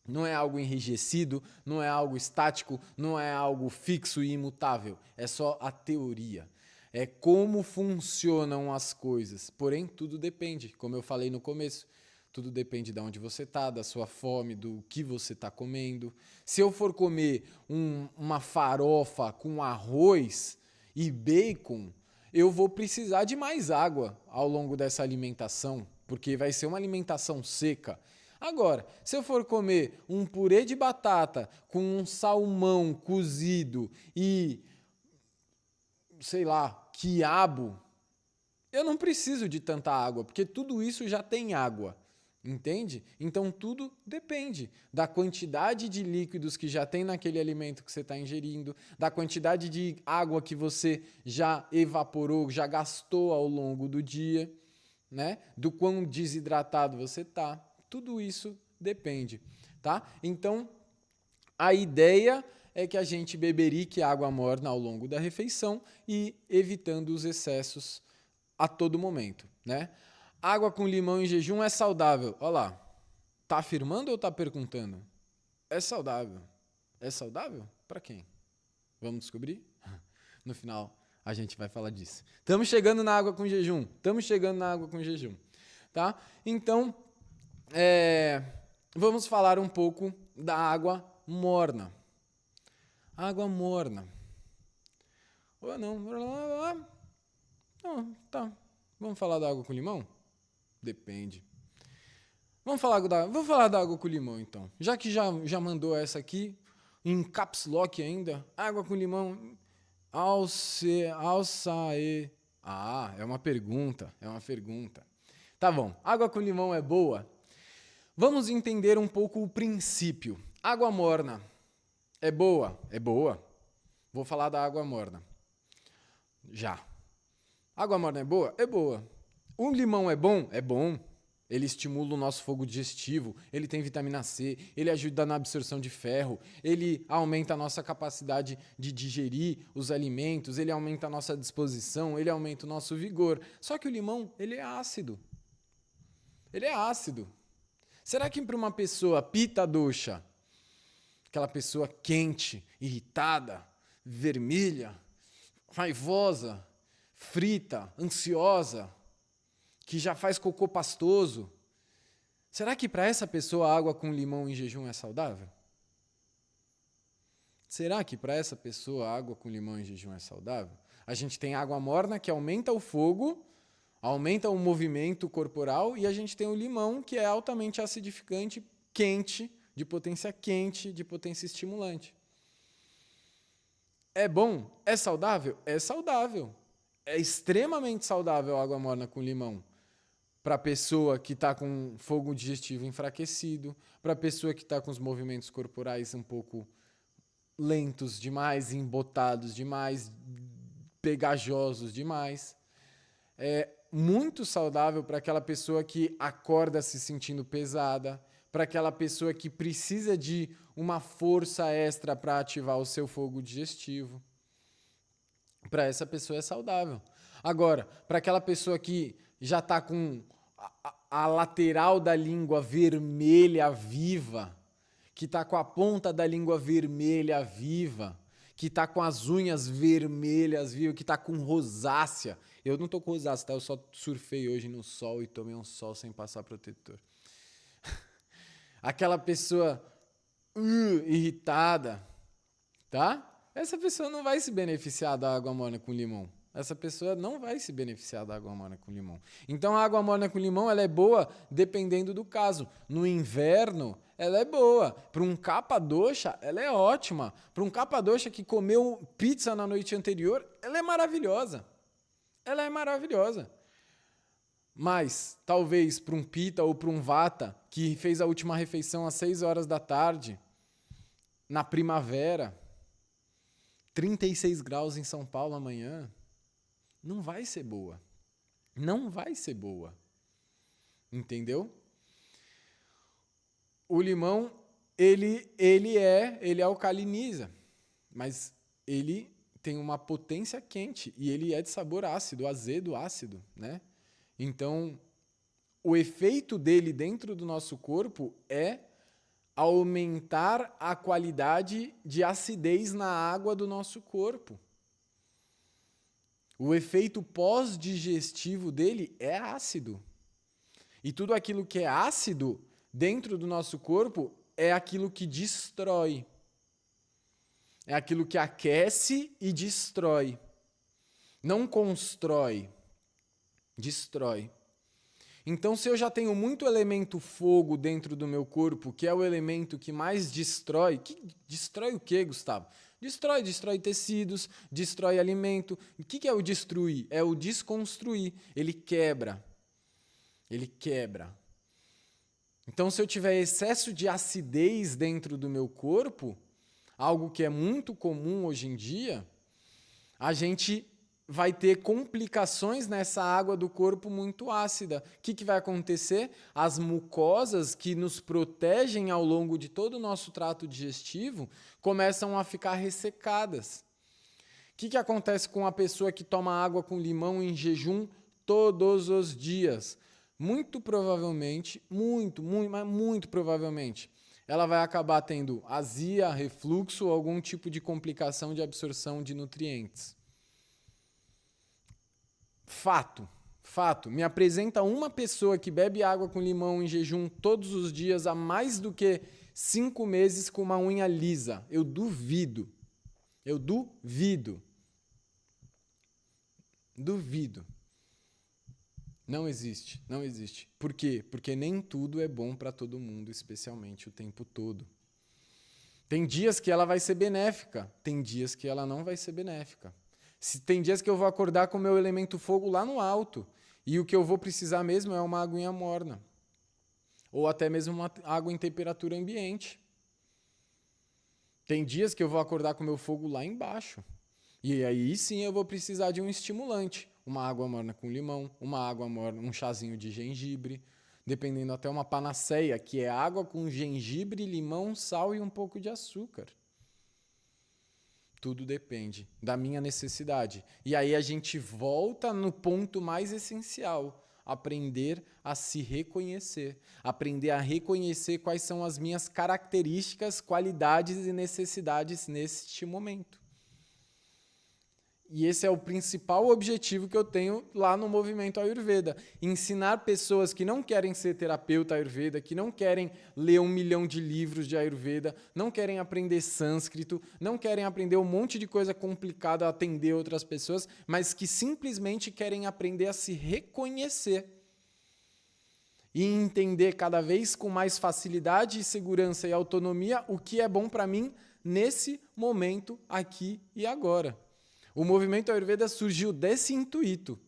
Não é algo enrijecido, não é algo estático, não é algo fixo e imutável. É só a teoria. É como funcionam as coisas. Porém, tudo depende, como eu falei no começo. Tudo depende de onde você está, da sua fome, do que você está comendo. Se eu for comer uma farofa com arroz e bacon, eu vou precisar de mais água ao longo dessa alimentação, porque vai ser uma alimentação seca. Agora, se eu for comer um purê de batata com um salmão cozido e, sei lá, quiabo, eu não preciso de tanta água, porque tudo isso já tem água. Entende? Então tudo depende da quantidade de líquidos que já tem naquele alimento que você está ingerindo, da quantidade de água que você já evaporou, já gastou ao longo do dia, né? Do quão desidratado você está. Tudo isso depende, tá? Então a ideia é que a gente beberique água morna ao longo da refeição e evitando os excessos a todo momento, né? Água com limão em jejum é saudável. Olha lá. Tá afirmando ou tá perguntando? É saudável. É saudável? Para quem? Vamos descobrir? No final a gente vai falar disso. Estamos chegando na água com jejum. Tá? Então, vamos falar um pouco da água morna. Água morna. Ou não? Não, tá. Vamos falar da água com limão? Depende. Vou falar da água com limão, então. Já que já mandou essa aqui, em caps lock ainda, água com limão, alçaê. Ah, é uma pergunta. Tá bom, água com limão é boa? Vamos entender um pouco o princípio. Água morna é boa? É boa. Vou falar da água morna. Já. Água morna é boa? É boa. O limão é bom? É bom. Ele estimula o nosso fogo digestivo, ele tem vitamina C, ele ajuda na absorção de ferro, ele aumenta a nossa capacidade de digerir os alimentos, ele aumenta a nossa disposição, ele aumenta o nosso vigor. Só que o limão, ele é ácido. Ele é ácido. Será que para uma pessoa pitta dosha, aquela pessoa quente, irritada, vermelha, raivosa, frita, ansiosa, que já faz cocô pastoso, será que para essa pessoa a água com limão em jejum é saudável? Será que para essa pessoa a água com limão em jejum é saudável? A gente tem água morna que aumenta o fogo, aumenta o movimento corporal, e a gente tem o limão que é altamente acidificante, quente, de potência estimulante. É bom? É saudável? É saudável. É extremamente saudável a água morna com limão. Para a pessoa que está com fogo digestivo enfraquecido, para a pessoa que está com os movimentos corporais um pouco lentos demais, embotados demais, pegajosos demais. É muito saudável para aquela pessoa que acorda se sentindo pesada, para aquela pessoa que precisa de uma força extra para ativar o seu fogo digestivo. Para essa pessoa é saudável. Agora, para aquela pessoa que já está com a lateral da língua vermelha viva, que está com a ponta da língua vermelha viva, que está com as unhas vermelhas vivas, que está com rosácea. Eu não estou com rosácea, tá? Eu só surfei hoje no sol e tomei um sol sem passar protetor. Aquela pessoa irritada, tá? Essa pessoa não vai se beneficiar da água morna com limão. Essa pessoa não vai se beneficiar da água morna com limão. Então a água morna com limão ela é boa dependendo do caso. No inverno, ela é boa. Para um capadosha, ela é ótima. Para um capadosha que comeu pizza na noite anterior, ela é maravilhosa. Ela é maravilhosa. Mas, talvez para um pita ou para um vata que fez a última refeição às 6 horas da tarde, na primavera, 36 graus em São Paulo amanhã, não vai ser boa. Não vai ser boa. Entendeu? O limão, ele alcaliniza, mas ele tem uma potência quente e ele é de sabor ácido, azedo, ácido, né? Então, o efeito dele dentro do nosso corpo é aumentar a qualidade de acidez na água do nosso corpo. O efeito pós-digestivo dele é ácido. E tudo aquilo que é ácido dentro do nosso corpo é aquilo que destrói. É aquilo que aquece e destrói. Não constrói, destrói. Então, se eu já tenho muito elemento fogo dentro do meu corpo, que é o elemento que mais destrói... Destrói o quê, Gustavo? Destrói tecidos, destrói alimento. O que é o destruir? É o desconstruir. Ele quebra. Ele quebra. Então, se eu tiver excesso de acidez dentro do meu corpo, algo que é muito comum hoje em dia, a gente vai ter complicações nessa água do corpo muito ácida. O que vai acontecer? As mucosas que nos protegem ao longo de todo o nosso trato digestivo começam a ficar ressecadas. O que acontece com a pessoa que toma água com limão em jejum todos os dias? Muito provavelmente, muito provavelmente, ela vai acabar tendo azia, refluxo ou algum tipo de complicação de absorção de nutrientes. Fato. Me apresenta uma pessoa que bebe água com limão em jejum todos os dias há mais do que 5 meses com uma unha lisa. Eu duvido. Duvido. Não existe. Por quê? Porque nem tudo é bom para todo mundo, especialmente o tempo todo. Tem dias que ela vai ser benéfica, tem dias que ela não vai ser benéfica. Tem dias que eu vou acordar com o meu elemento fogo lá no alto e o que eu vou precisar mesmo é uma aguinha morna. Ou até mesmo uma água em temperatura ambiente. Tem dias que eu vou acordar com o meu fogo lá embaixo. E aí sim eu vou precisar de um estimulante. Uma água morna com limão, uma água morna, um chazinho de gengibre. dependendo até uma panaceia, que é água com gengibre, limão, sal e um pouco de açúcar. Tudo depende da minha necessidade. E aí a gente volta no ponto mais essencial: aprender a se reconhecer. Aprender a reconhecer quais são as minhas características, qualidades e necessidades neste momento. E esse é o principal objetivo que eu tenho lá no Movimento Ayurveda. Ensinar pessoas que não querem ser terapeuta Ayurveda, que não querem ler 1 milhão de livros de Ayurveda, não querem aprender sânscrito, não querem aprender um monte de coisa complicada a atender outras pessoas, mas que simplesmente querem aprender a se reconhecer e entender cada vez com mais facilidade, segurança e autonomia o que é bom para mim nesse momento, aqui e agora. O movimento Ayurveda surgiu desse intuito.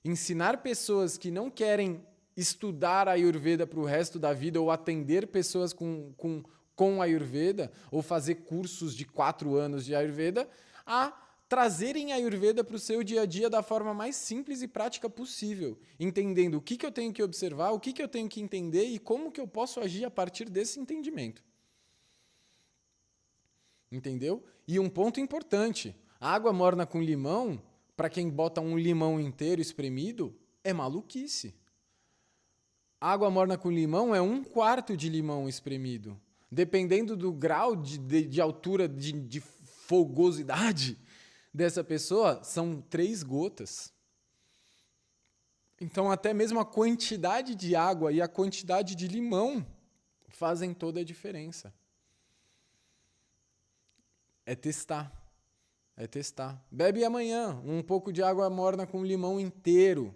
Ensinar pessoas que não querem estudar Ayurveda para o resto da vida ou atender pessoas com Ayurveda ou fazer cursos de 4 anos de Ayurveda a trazerem Ayurveda para o seu dia a dia da forma mais simples e prática possível, entendendo o que eu tenho que observar, o que eu tenho que entender e como que eu posso agir a partir desse entendimento. Entendeu? E um ponto importante: água morna com limão, para quem bota um limão inteiro espremido, é maluquice. Água morna com limão é 1/4 de limão espremido. Dependendo do grau de altura, de fogosidade dessa pessoa, são 3 gotas. Então, até mesmo a quantidade de água e a quantidade de limão fazem toda a diferença. É testar. Bebe amanhã um pouco de água morna com limão inteiro.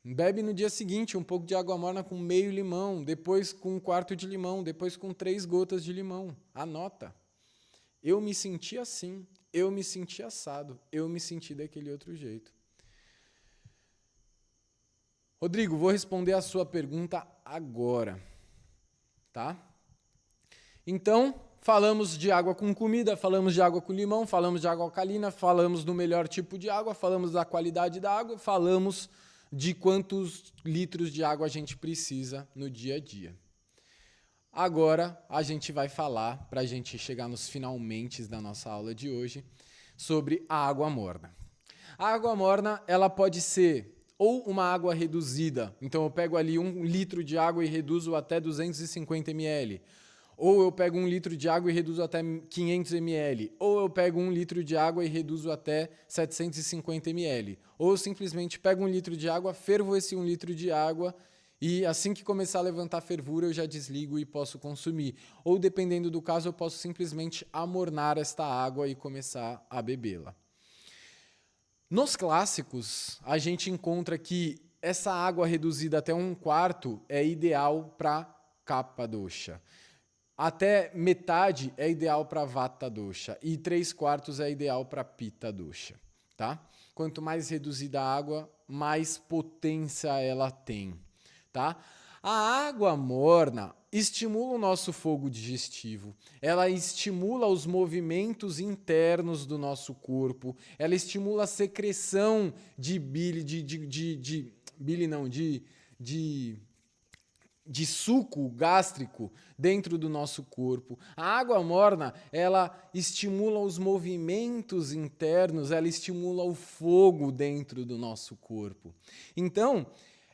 Bebe no dia seguinte um pouco de água morna com meio limão, depois com 1/4 de limão, depois com 3 gotas de limão. Anota. Eu me senti assim, eu me senti assado, eu me senti daquele outro jeito. Rodrigo, vou responder a sua pergunta agora, tá? Então, falamos de água com comida, falamos de água com limão, falamos de água alcalina, falamos do melhor tipo de água, falamos da qualidade da água, falamos de quantos litros de água a gente precisa no dia a dia. Agora a gente vai falar, para a gente chegar nos finalmente da nossa aula de hoje, sobre a água morna. A água morna, ela pode ser ou uma água reduzida, então eu pego ali 1 litro de água e reduzo até 250 ml. Ou eu pego 1 litro de água e reduzo até 500 ml. Ou eu pego 1 litro de água e reduzo até 750 ml. Ou eu simplesmente pego 1 litro de água, fervo esse 1 litro de água e assim que começar a levantar fervura eu já desligo e posso consumir. Ou dependendo do caso eu posso simplesmente amornar esta água e começar a bebê-la. Nos clássicos, a gente encontra que essa água reduzida até 1/4 é ideal para Kapha dosha. Até metade é ideal para Vata dosha e 3/4 é ideal para Pitta dosha, tá? Quanto mais reduzida a água, mais potência ela tem, tá? A água morna estimula o nosso fogo digestivo, ela estimula os movimentos internos do nosso corpo, ela estimula a secreção de bile, de suco gástrico dentro do nosso corpo. A água morna, ela estimula os movimentos internos, ela estimula o fogo dentro do nosso corpo. Então,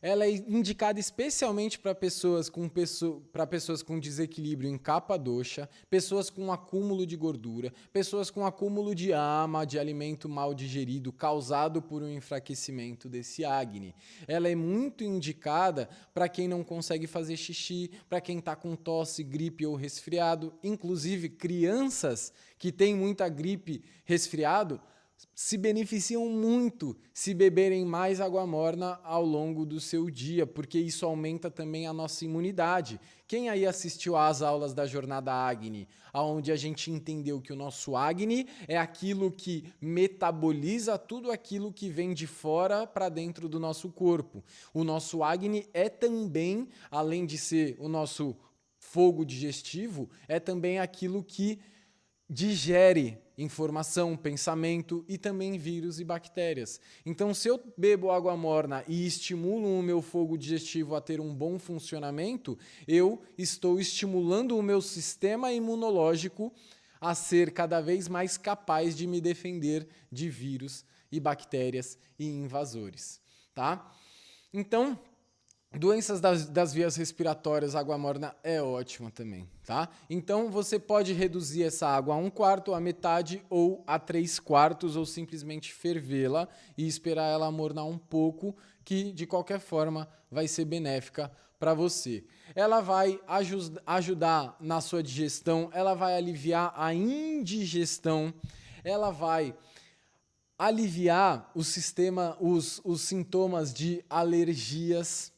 ela é indicada especialmente para pessoas com desequilíbrio em Kapha dosha, pessoas com acúmulo de gordura, pessoas com acúmulo de ama, de alimento mal digerido, causado por um enfraquecimento desse Agni. Ela é muito indicada para quem não consegue fazer xixi, para quem está com tosse, gripe ou resfriado. Inclusive, crianças que têm muita gripe, resfriado, se beneficiam muito se beberem mais água morna ao longo do seu dia, porque isso aumenta também a nossa imunidade. Quem aí assistiu às aulas da Jornada Agni, onde a gente entendeu que o nosso Agni é aquilo que metaboliza tudo aquilo que vem de fora para dentro do nosso corpo. O nosso Agni é também, além de ser o nosso fogo digestivo, é também aquilo que digere informação, pensamento e também vírus e bactérias. Então, se eu bebo água morna e estimulo o meu fogo digestivo a ter um bom funcionamento, eu estou estimulando o meu sistema imunológico a ser cada vez mais capaz de me defender de vírus e bactérias e invasores, tá? Então, doenças das vias respiratórias, água morna é ótima também, tá? Então, você pode reduzir essa água a 1/4, a metade ou a 3/4, ou simplesmente fervê-la e esperar ela amornar um pouco, que de qualquer forma vai ser benéfica para você. Ela vai ajudar na sua digestão, ela vai aliviar a indigestão, ela vai aliviar os sintomas de alergias.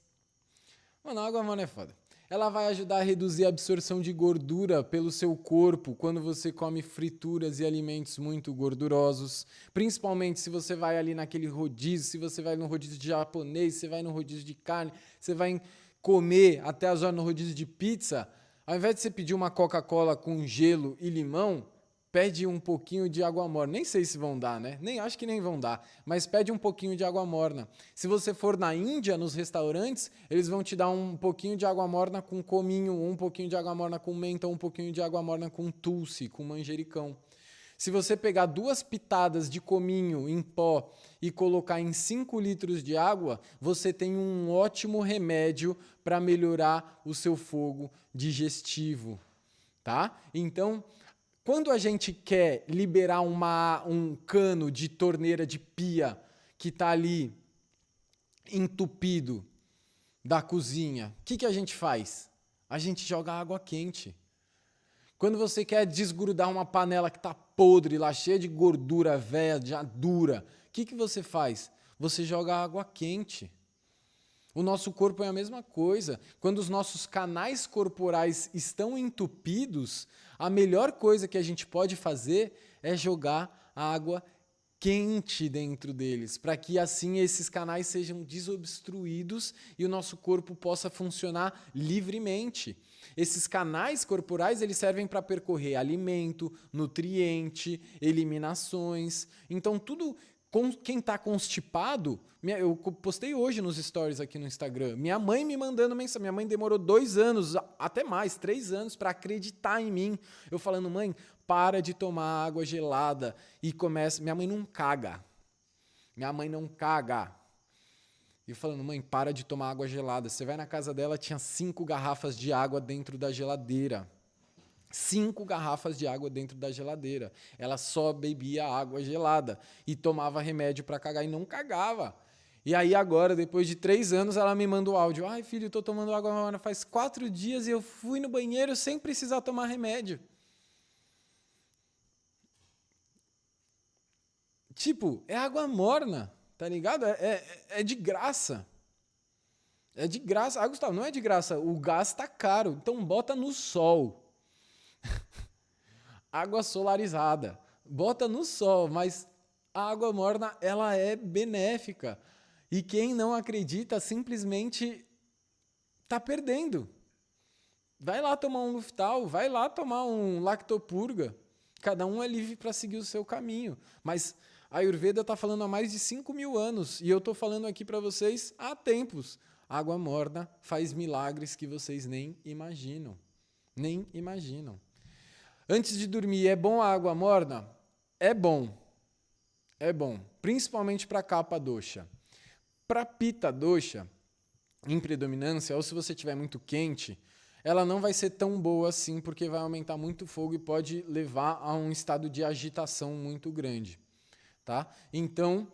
Mano, a água morna é foda. Ela vai ajudar a reduzir a absorção de gordura pelo seu corpo quando você come frituras e alimentos muito gordurosos. Principalmente se você vai ali naquele rodízio, se você vai no rodízio de japonês, se você vai no rodízio de carne, você vai comer até as horas no rodízio de pizza. Ao invés de você pedir uma Coca-Cola com gelo e limão, pede um pouquinho de água morna. Nem sei se vão dar, né? Acho que nem vão dar, mas pede um pouquinho de água morna. Se você for na Índia, nos restaurantes, eles vão te dar um pouquinho de água morna com cominho, um pouquinho de água morna com menta, um pouquinho de água morna com tulsi, com manjericão. Se você pegar 2 pitadas de cominho em pó e colocar em 5 litros de água, você tem um ótimo remédio para melhorar o seu fogo digestivo, tá? Então, quando a gente quer liberar um cano de torneira de pia que está ali entupido da cozinha, o que a gente faz? A gente joga água quente. Quando você quer desgrudar uma panela que está podre lá, cheia de gordura velha, já dura, o que você faz? Você joga água quente. O nosso corpo é a mesma coisa. Quando os nossos canais corporais estão entupidos, a melhor coisa que a gente pode fazer é jogar água quente dentro deles, para que assim esses canais sejam desobstruídos e o nosso corpo possa funcionar livremente. Esses canais corporais, eles servem para percorrer alimento, nutriente, eliminações. Então, tudo. Quem está constipado, eu postei hoje nos stories aqui no Instagram, minha mãe me mandando mensagem, minha mãe demorou 2 anos, até mais, 3 anos para acreditar em mim. Eu falando, mãe, para de tomar água gelada e começa, minha mãe não caga. E eu falando, mãe, para de tomar água gelada. Você vai na casa dela, tinha 5 garrafas de água dentro da geladeira. 5 garrafas de água dentro da geladeira. Ela só bebia água gelada e tomava remédio para cagar e não cagava. E aí agora, depois de 3 anos, ela me manda o áudio. Ai, filho, eu tô tomando água morna faz 4 dias e eu fui no banheiro sem precisar tomar remédio. Tipo, é água morna, tá ligado? É de graça. É de graça. Ah, Gustavo, não é de graça. O gás tá caro. Então bota no sol. Água solarizada. Bota no sol, mas a água morna, ela é benéfica. E quem não acredita simplesmente está perdendo. Vai lá tomar um Luftal, vai lá tomar um Lactopurga. Cada um é livre para seguir o seu caminho. Mas a Ayurveda está falando há mais de 5.000 anos e eu estou falando aqui para vocês há tempos. Água morna faz milagres que vocês nem imaginam. Nem imaginam. Antes de dormir, é bom a água morna? É bom. É bom. Principalmente para Kapha dosha. Para Pitta dosha, em predominância, ou se você estiver muito quente, ela não vai ser tão boa assim, porque vai aumentar muito o fogo e pode levar a um estado de agitação muito grande. Tá? Então,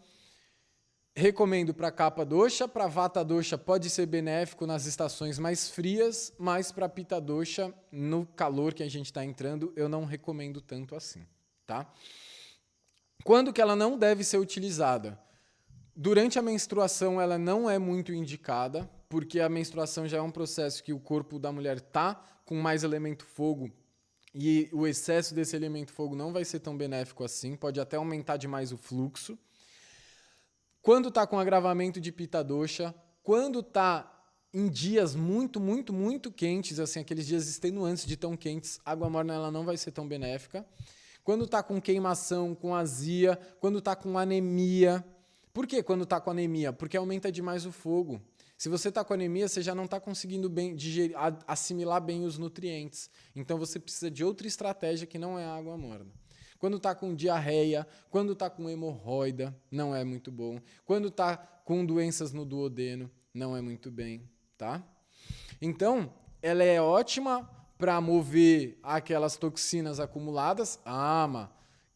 recomendo para Kapha dosha, para Vata dosha pode ser benéfico nas estações mais frias, mas para Pitta dosha, no calor que a gente está entrando, eu não recomendo tanto assim. Tá? Quando que ela não deve ser utilizada? Durante a menstruação, ela não é muito indicada, porque a menstruação já é um processo que o corpo da mulher está com mais elemento fogo e o excesso desse elemento fogo não vai ser tão benéfico assim, pode até aumentar demais o fluxo. Quando está com agravamento de Pitta dosha, quando está em dias muito, muito, muito quentes, assim, aqueles dias extenuantes de tão quentes, a água morna ela não vai ser tão benéfica. Quando está com queimação, com azia, quando está com anemia. Por que quando está com anemia? Porque aumenta demais o fogo. Se você está com anemia, você já não está conseguindo assimilar bem os nutrientes. Então você precisa de outra estratégia que não é a água morna. Quando está com diarreia, quando está com hemorroida, não é muito bom. Quando está com doenças no duodeno, não é muito bem, tá? Então, ela é ótima para mover aquelas toxinas acumuladas,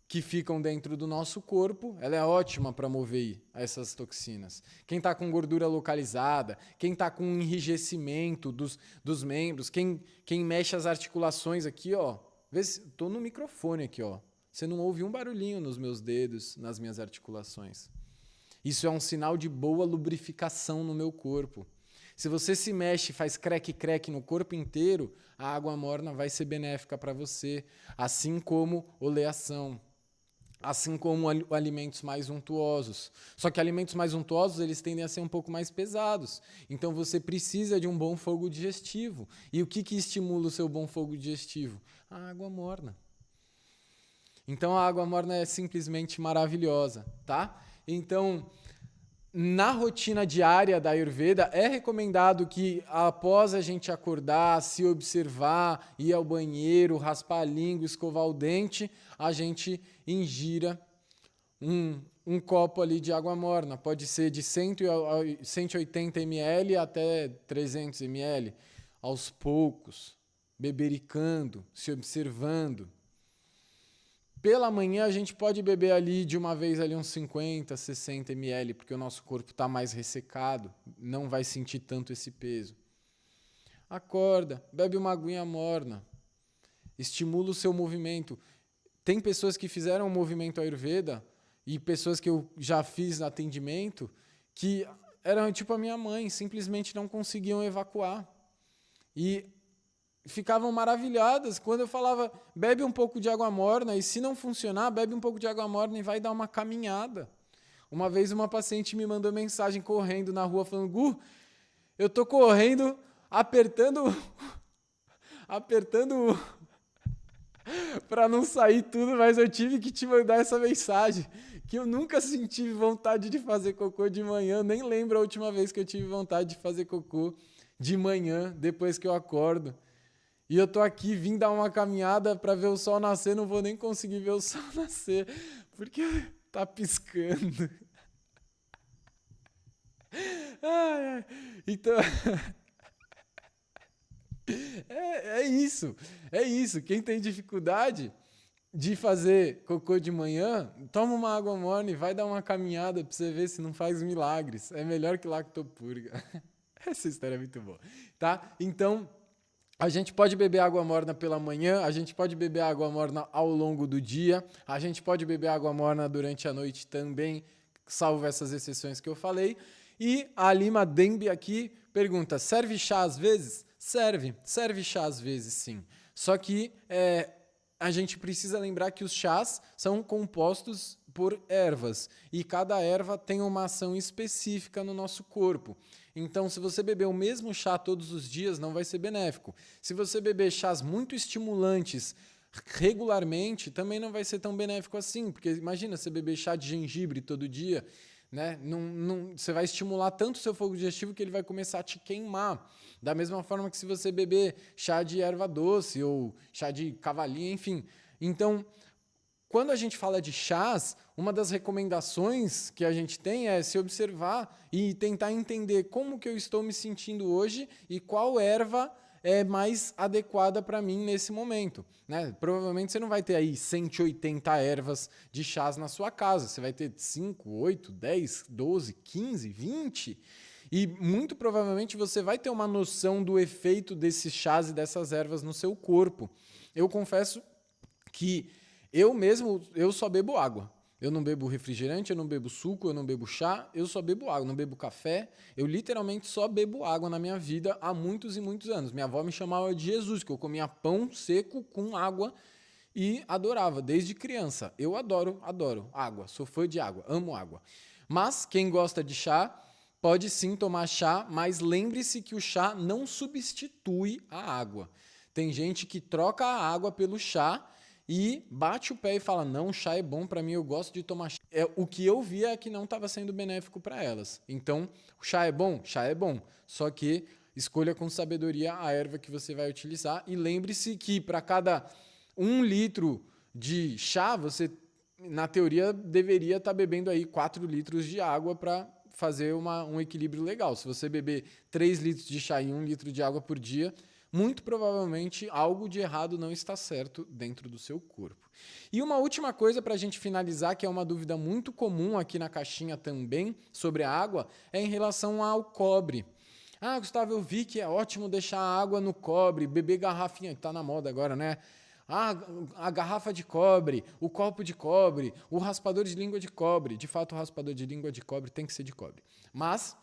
que ficam dentro do nosso corpo. Ela é ótima para mover essas toxinas. Quem está com gordura localizada, quem está com enrijecimento dos membros, quem mexe as articulações aqui, ó. Estou no microfone aqui, ó. Você não ouve um barulhinho nos meus dedos, nas minhas articulações. Isso é um sinal de boa lubrificação no meu corpo. Se você se mexe, faz creque-creque no corpo inteiro, a água morna vai ser benéfica para você, assim como oleação, assim como alimentos mais untuosos. Só que alimentos mais untuosos, eles tendem a ser um pouco mais pesados. Então você precisa de um bom fogo digestivo. E o que estimula o seu bom fogo digestivo? A água morna. Então a água morna é simplesmente maravilhosa, tá? Então, na rotina diária da Ayurveda, é recomendado que após a gente acordar, se observar, ir ao banheiro, raspar a língua, escovar o dente, a gente ingira um copo ali de água morna. Pode ser de 180 ml até 300 ml, aos poucos, bebericando, se observando. Pela manhã a gente pode beber ali de uma vez ali uns 50, 60 ml, porque o nosso corpo está mais ressecado, não vai sentir tanto esse peso. Acorda, bebe uma aguinha morna, estimula o seu movimento. Tem pessoas que fizeram o movimento Ayurveda e pessoas que eu já fiz no atendimento que eram tipo a minha mãe, simplesmente não conseguiam evacuar. E ficavam maravilhadas quando eu falava, bebe um pouco de água morna, e se não funcionar, bebe um pouco de água morna e vai dar uma caminhada. Uma vez uma paciente me mandou mensagem correndo na rua, falando, Gu, eu tô correndo, apertando para não sair tudo, mas eu tive que te mandar essa mensagem, que eu nunca senti vontade de fazer cocô de manhã, nem lembro a última vez que eu tive vontade de fazer cocô de manhã, depois que eu acordo. E eu tô aqui, vim dar uma caminhada para ver o sol nascer, não vou nem conseguir ver o sol nascer, porque tá piscando. Então, é isso. Quem tem dificuldade de fazer cocô de manhã, toma uma água morna e vai dar uma caminhada para você ver se não faz milagres. É melhor que lactopurga. Essa história é muito boa, tá? Então, a gente pode beber água morna pela manhã, a gente pode beber água morna ao longo do dia, a gente pode beber água morna durante a noite também, salvo essas exceções que eu falei. E a Lima Dembe aqui pergunta, serve chá às vezes? Serve chá às vezes sim. Só que a gente precisa lembrar que os chás são compostos por ervas e cada erva tem uma ação específica no nosso corpo. Então, se você beber o mesmo chá todos os dias, não vai ser benéfico. Se você beber chás muito estimulantes regularmente, também não vai ser tão benéfico assim, porque imagina você beber chá de gengibre todo dia, né? Você vai estimular tanto o seu fogo digestivo que ele vai começar a te queimar. Da mesma forma que se você beber chá de erva doce ou chá de cavalinha, enfim. Então, quando a gente fala de chás, uma das recomendações que a gente tem é se observar e tentar entender como que eu estou me sentindo hoje e qual erva é mais adequada para mim nesse momento, né? Provavelmente você não vai ter aí 180 ervas de chás na sua casa, você vai ter 5, 8, 10, 12, 15, 20 e muito provavelmente você vai ter uma noção do efeito desses chás e dessas ervas no seu corpo. Eu confesso que eu só bebo água. Eu não bebo refrigerante, eu não bebo suco, eu não bebo chá, eu só bebo água, não bebo café. Eu literalmente só bebo água na minha vida há muitos e muitos anos. Minha avó me chamava de Jesus, que eu comia pão seco com água e adorava, desde criança. Eu adoro água, sou fã de água, amo água. Mas quem gosta de chá, pode sim tomar chá, mas lembre-se que o chá não substitui a água. Tem gente que troca a água pelo chá e bate o pé e fala, não, chá é bom para mim, eu gosto de tomar chá. O que eu via é que não estava sendo benéfico para elas. Então, o chá é bom? Chá é bom. Só que escolha com sabedoria a erva que você vai utilizar e lembre-se que para cada 1 litro de chá, você, na teoria, deveria estar bebendo aí 4 litros de água para fazer um equilíbrio legal. Se você beber 3 litros de chá e 1 litro de água por dia, muito provavelmente algo de errado não está certo dentro do seu corpo. E uma última coisa para a gente finalizar, que é uma dúvida muito comum aqui na caixinha também sobre a água, é em relação ao cobre. Ah, Gustavo, eu vi que é ótimo deixar a água no cobre, beber garrafinha, que está na moda agora, né? Ah, a garrafa de cobre, o copo de cobre, o raspador de língua de cobre. De fato, o raspador de língua de cobre tem que ser de cobre. Mas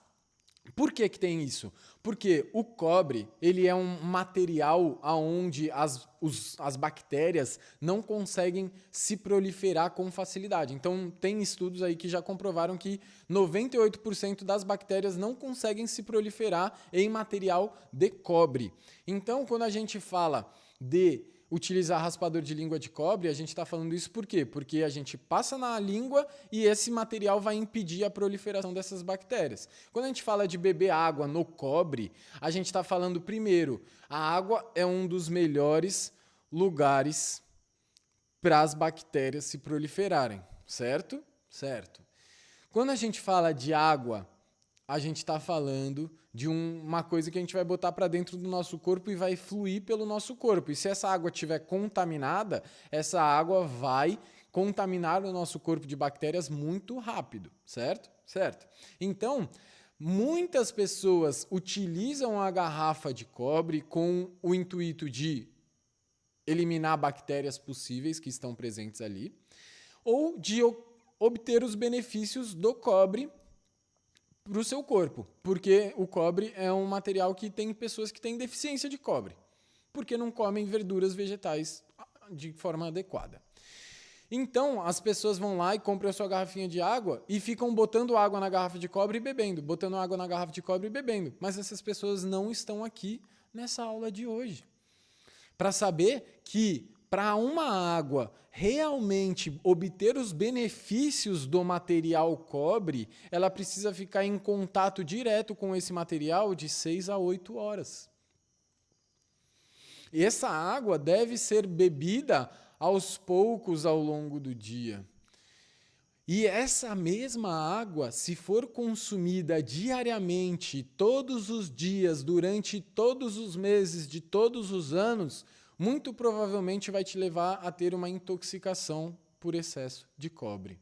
por que tem isso? Porque o cobre ele é um material onde as bactérias não conseguem se proliferar com facilidade. Então, tem estudos aí que já comprovaram que 98% das bactérias não conseguem se proliferar em material de cobre. Então, quando a gente fala de utilizar raspador de língua de cobre, a gente está falando isso por quê? Porque a gente passa na língua e esse material vai impedir a proliferação dessas bactérias. Quando a gente fala de beber água no cobre, a gente está falando primeiro, a água é um dos melhores lugares para as bactérias se proliferarem, certo? Certo. Quando a gente fala de água, a gente está falando de uma coisa que a gente vai botar para dentro do nosso corpo e vai fluir pelo nosso corpo. E se essa água estiver contaminada, essa água vai contaminar o nosso corpo de bactérias muito rápido, certo? Certo. Então, muitas pessoas utilizam a garrafa de cobre com o intuito de eliminar bactérias possíveis que estão presentes ali, ou de obter os benefícios do cobre para o seu corpo, porque o cobre é um material que tem pessoas que têm deficiência de cobre, porque não comem verduras vegetais de forma adequada. Então, as pessoas vão lá e compram a sua garrafinha de água e ficam botando água na garrafa de cobre e bebendo, botando água na garrafa de cobre e bebendo. Mas essas pessoas não estão aqui nessa aula de hoje. Para saber que para uma água realmente obter os benefícios do material cobre, ela precisa ficar em contato direto com esse material de 6 a 8 horas. E essa água deve ser bebida aos poucos ao longo do dia. E essa mesma água, se for consumida diariamente, todos os dias, durante todos os meses de todos os anos, muito provavelmente vai te levar a ter uma intoxicação por excesso de cobre.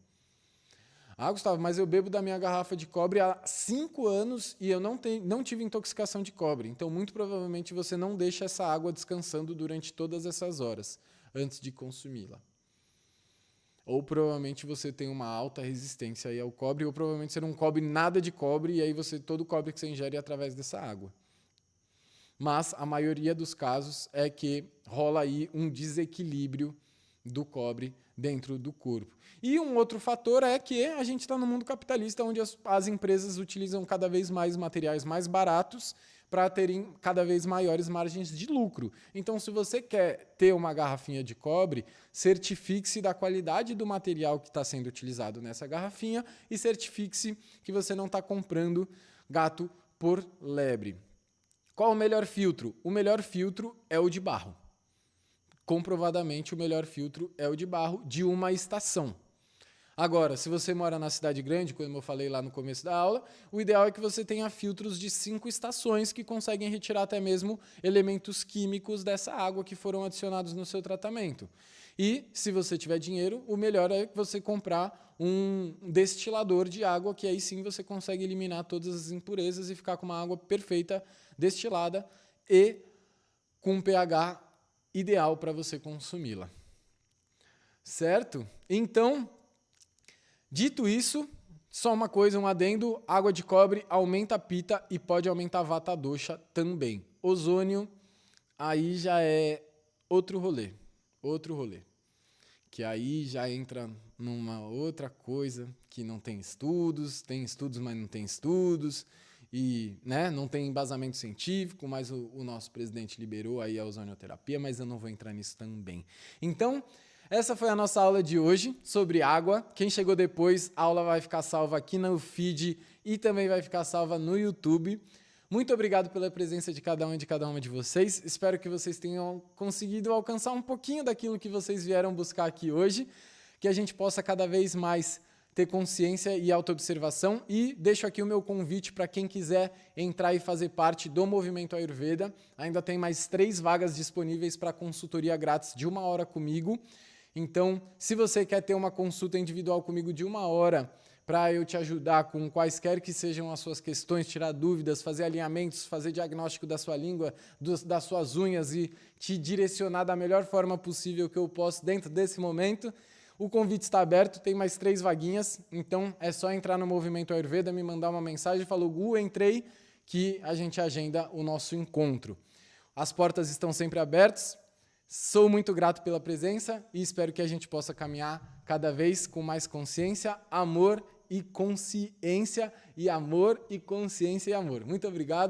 Ah, Gustavo, mas eu bebo da minha garrafa de cobre há 5 anos e eu não tive intoxicação de cobre. Então, muito provavelmente, você não deixa essa água descansando durante todas essas horas antes de consumi-la. Ou provavelmente você tem uma alta resistência aí ao cobre, ou provavelmente você não cobre nada de cobre, e aí todo o cobre que você ingere é através dessa água. Mas a maioria dos casos é que rola aí um desequilíbrio do cobre dentro do corpo. E um outro fator é que a gente está no mundo capitalista, onde as empresas utilizam cada vez mais materiais mais baratos para terem cada vez maiores margens de lucro. Então, se você quer ter uma garrafinha de cobre, certifique-se da qualidade do material que está sendo utilizado nessa garrafinha e certifique-se que você não está comprando gato por lebre. Qual o melhor filtro? O melhor filtro é o de barro. Comprovadamente, o melhor filtro é o de barro de uma estação. Agora, se você mora na cidade grande, como eu falei lá no começo da aula, o ideal é que você tenha filtros de 5 estações que conseguem retirar até mesmo elementos químicos dessa água que foram adicionados no seu tratamento. E, se você tiver dinheiro, o melhor é você comprar um destilador de água, que aí sim você consegue eliminar todas as impurezas e ficar com uma água perfeita, destilada e com um pH ideal para você consumi-la. Certo? Então, dito isso, só uma coisa, um adendo, água de cobre aumenta a pita e pode aumentar a vata dosha também. Ozônio, aí já é outro rolê, que aí já entra numa outra coisa que não tem estudos, mas não tem estudos, e não tem embasamento científico, mas o nosso presidente liberou aí a ozonioterapia, mas eu não vou entrar nisso também. Então, Essa foi a nossa aula de hoje sobre água. Quem chegou depois, a aula vai ficar salva aqui no feed e também vai ficar salva no YouTube. Muito obrigado pela presença de cada um e de cada uma de vocês. Espero que vocês tenham conseguido alcançar um pouquinho daquilo que vocês vieram buscar aqui hoje, que a gente possa cada vez mais ter consciência e autoobservação. E deixo aqui o meu convite para quem quiser entrar e fazer parte do Movimento Ayurveda. Ainda tem mais 3 vagas disponíveis para consultoria grátis de 1 hora comigo. Então, se você quer ter uma consulta individual comigo de 1 hora, para eu te ajudar com quaisquer que sejam as suas questões, tirar dúvidas, fazer alinhamentos, fazer diagnóstico da sua língua, das suas unhas e te direcionar da melhor forma possível que eu posso dentro desse momento, o convite está aberto, tem mais 3 vaguinhas, então é só entrar no Movimento Ayurveda, me mandar uma mensagem, falou, Gu, entrei, que a gente agenda o nosso encontro. As portas estão sempre abertas, sou muito grato pela presença e espero que a gente possa caminhar cada vez com mais consciência, amor e consciência, e amor e consciência e amor. Muito obrigado.